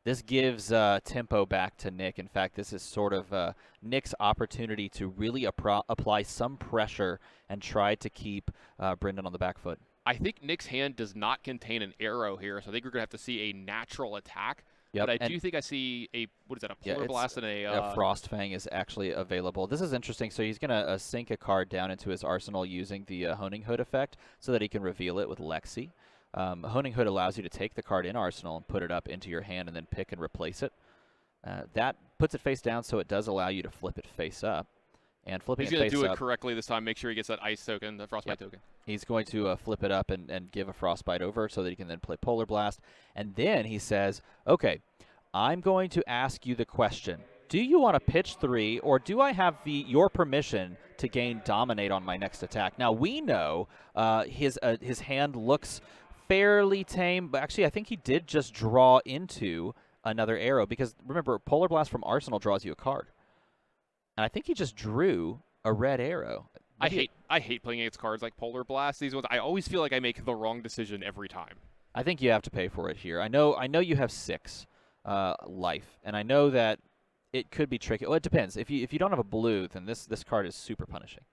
Speaker 4: This gives tempo back to Nick. In fact, this is sort of Nick's opportunity to really apply some pressure and try to keep Brendan on the back foot.
Speaker 1: I think Nick's hand does not contain an arrow here, so I think we're going to have to see a natural attack.
Speaker 4: Yep.
Speaker 1: But I do think I see a Polar Blast and
Speaker 4: a Frost Fang is actually available. This is interesting. So he's going to sink a card down into his arsenal using the Honing Hood effect so that he can reveal it with Lexi. Honing Hood allows you to take the card in arsenal and put it up into your hand and then pick and replace it. That puts it face down, so it does allow you to flip it face up. And flipping it face up...
Speaker 1: He's going to do it correctly this time. Make sure he gets that ice token, the Frostbite token.
Speaker 4: He's going to flip it up and give a Frostbite over so that he can then play Polar Blast. And then he says, okay, I'm going to ask you the question. Do you want to pitch 3, or do I have your permission to gain Dominate on my next attack? Now, we know his hand looks fairly tame, but actually I think he did just draw into another arrow because remember, Polar Blast from Arsenal draws you a card. And I think he just drew a red arrow.
Speaker 1: I hate playing against cards like Polar Blast. These ones, I always feel like I make the wrong decision every time.
Speaker 4: I think you have to pay for it here. I know you have 6 life, and I know that it could be tricky. Well, it depends. If you don't have a blue, then this card is super punishing.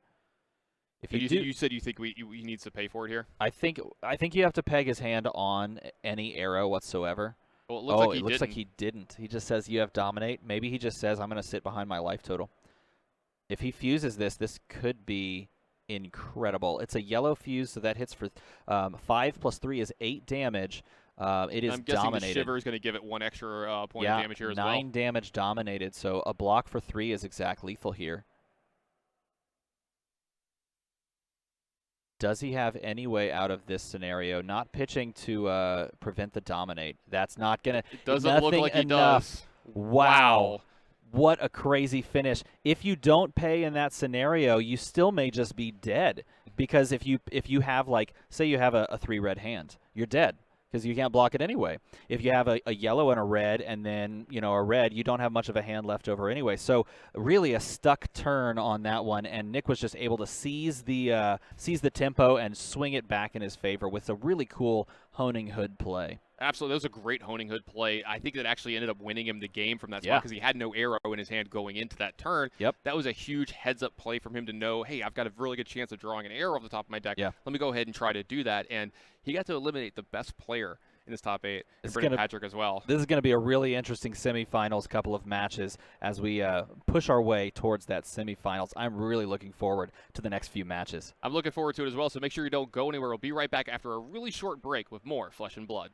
Speaker 4: If
Speaker 1: So
Speaker 4: you do,
Speaker 1: you said you think he needs to pay for it here?
Speaker 4: I think you have to peg his hand on any arrow whatsoever.
Speaker 1: Well, it looks like he
Speaker 4: looks
Speaker 1: didn't.
Speaker 4: like he didn't. He just says you have dominate. Maybe he just says I'm going to sit behind my life total. If he fuses this could be incredible. It's a yellow fuse, so that hits for 5 plus 3 is 8 damage. It is
Speaker 1: I'm guessing
Speaker 4: dominated.
Speaker 1: the Shiver is going to give it 1 extra point
Speaker 4: yeah,
Speaker 1: of damage here as
Speaker 4: 9
Speaker 1: well.
Speaker 4: damage dominated, so a block for 3 is exact lethal here. Does he have any way out of this scenario? Not pitching to prevent the dominate. That's not going to...
Speaker 1: It doesn't look like he does.
Speaker 4: Wow. What a crazy finish. If you don't pay in that scenario, you still may just be dead. Because if you have, like, say you have a 3 red hand, you're dead. Because you can't block it anyway. If you have a yellow and a red, and then a red, you don't have much of a hand left over anyway. So really a stuck turn on that one, and Nick was just able to seize the tempo and swing it back in his favor with a really cool honing hood play.
Speaker 1: Absolutely, that was a great honing hood play. I think that actually ended up winning him the game from that spot because he had no arrow in his hand going into that turn.
Speaker 4: Yep.
Speaker 1: That was a huge heads-up play from him to know, hey, I've got a really good chance of drawing an arrow off the top of my deck.
Speaker 4: Yeah.
Speaker 1: Let me go ahead and try to do that. And he got to eliminate the best player in this top 8, and Brendan Patrick as well.
Speaker 4: This is going to be a really interesting semifinals couple of matches as we push our way towards that semifinals. I'm really looking forward to the next few matches.
Speaker 1: I'm looking forward to it as well, so make sure you don't go anywhere. We'll be right back after a really short break with more Flesh and Blood.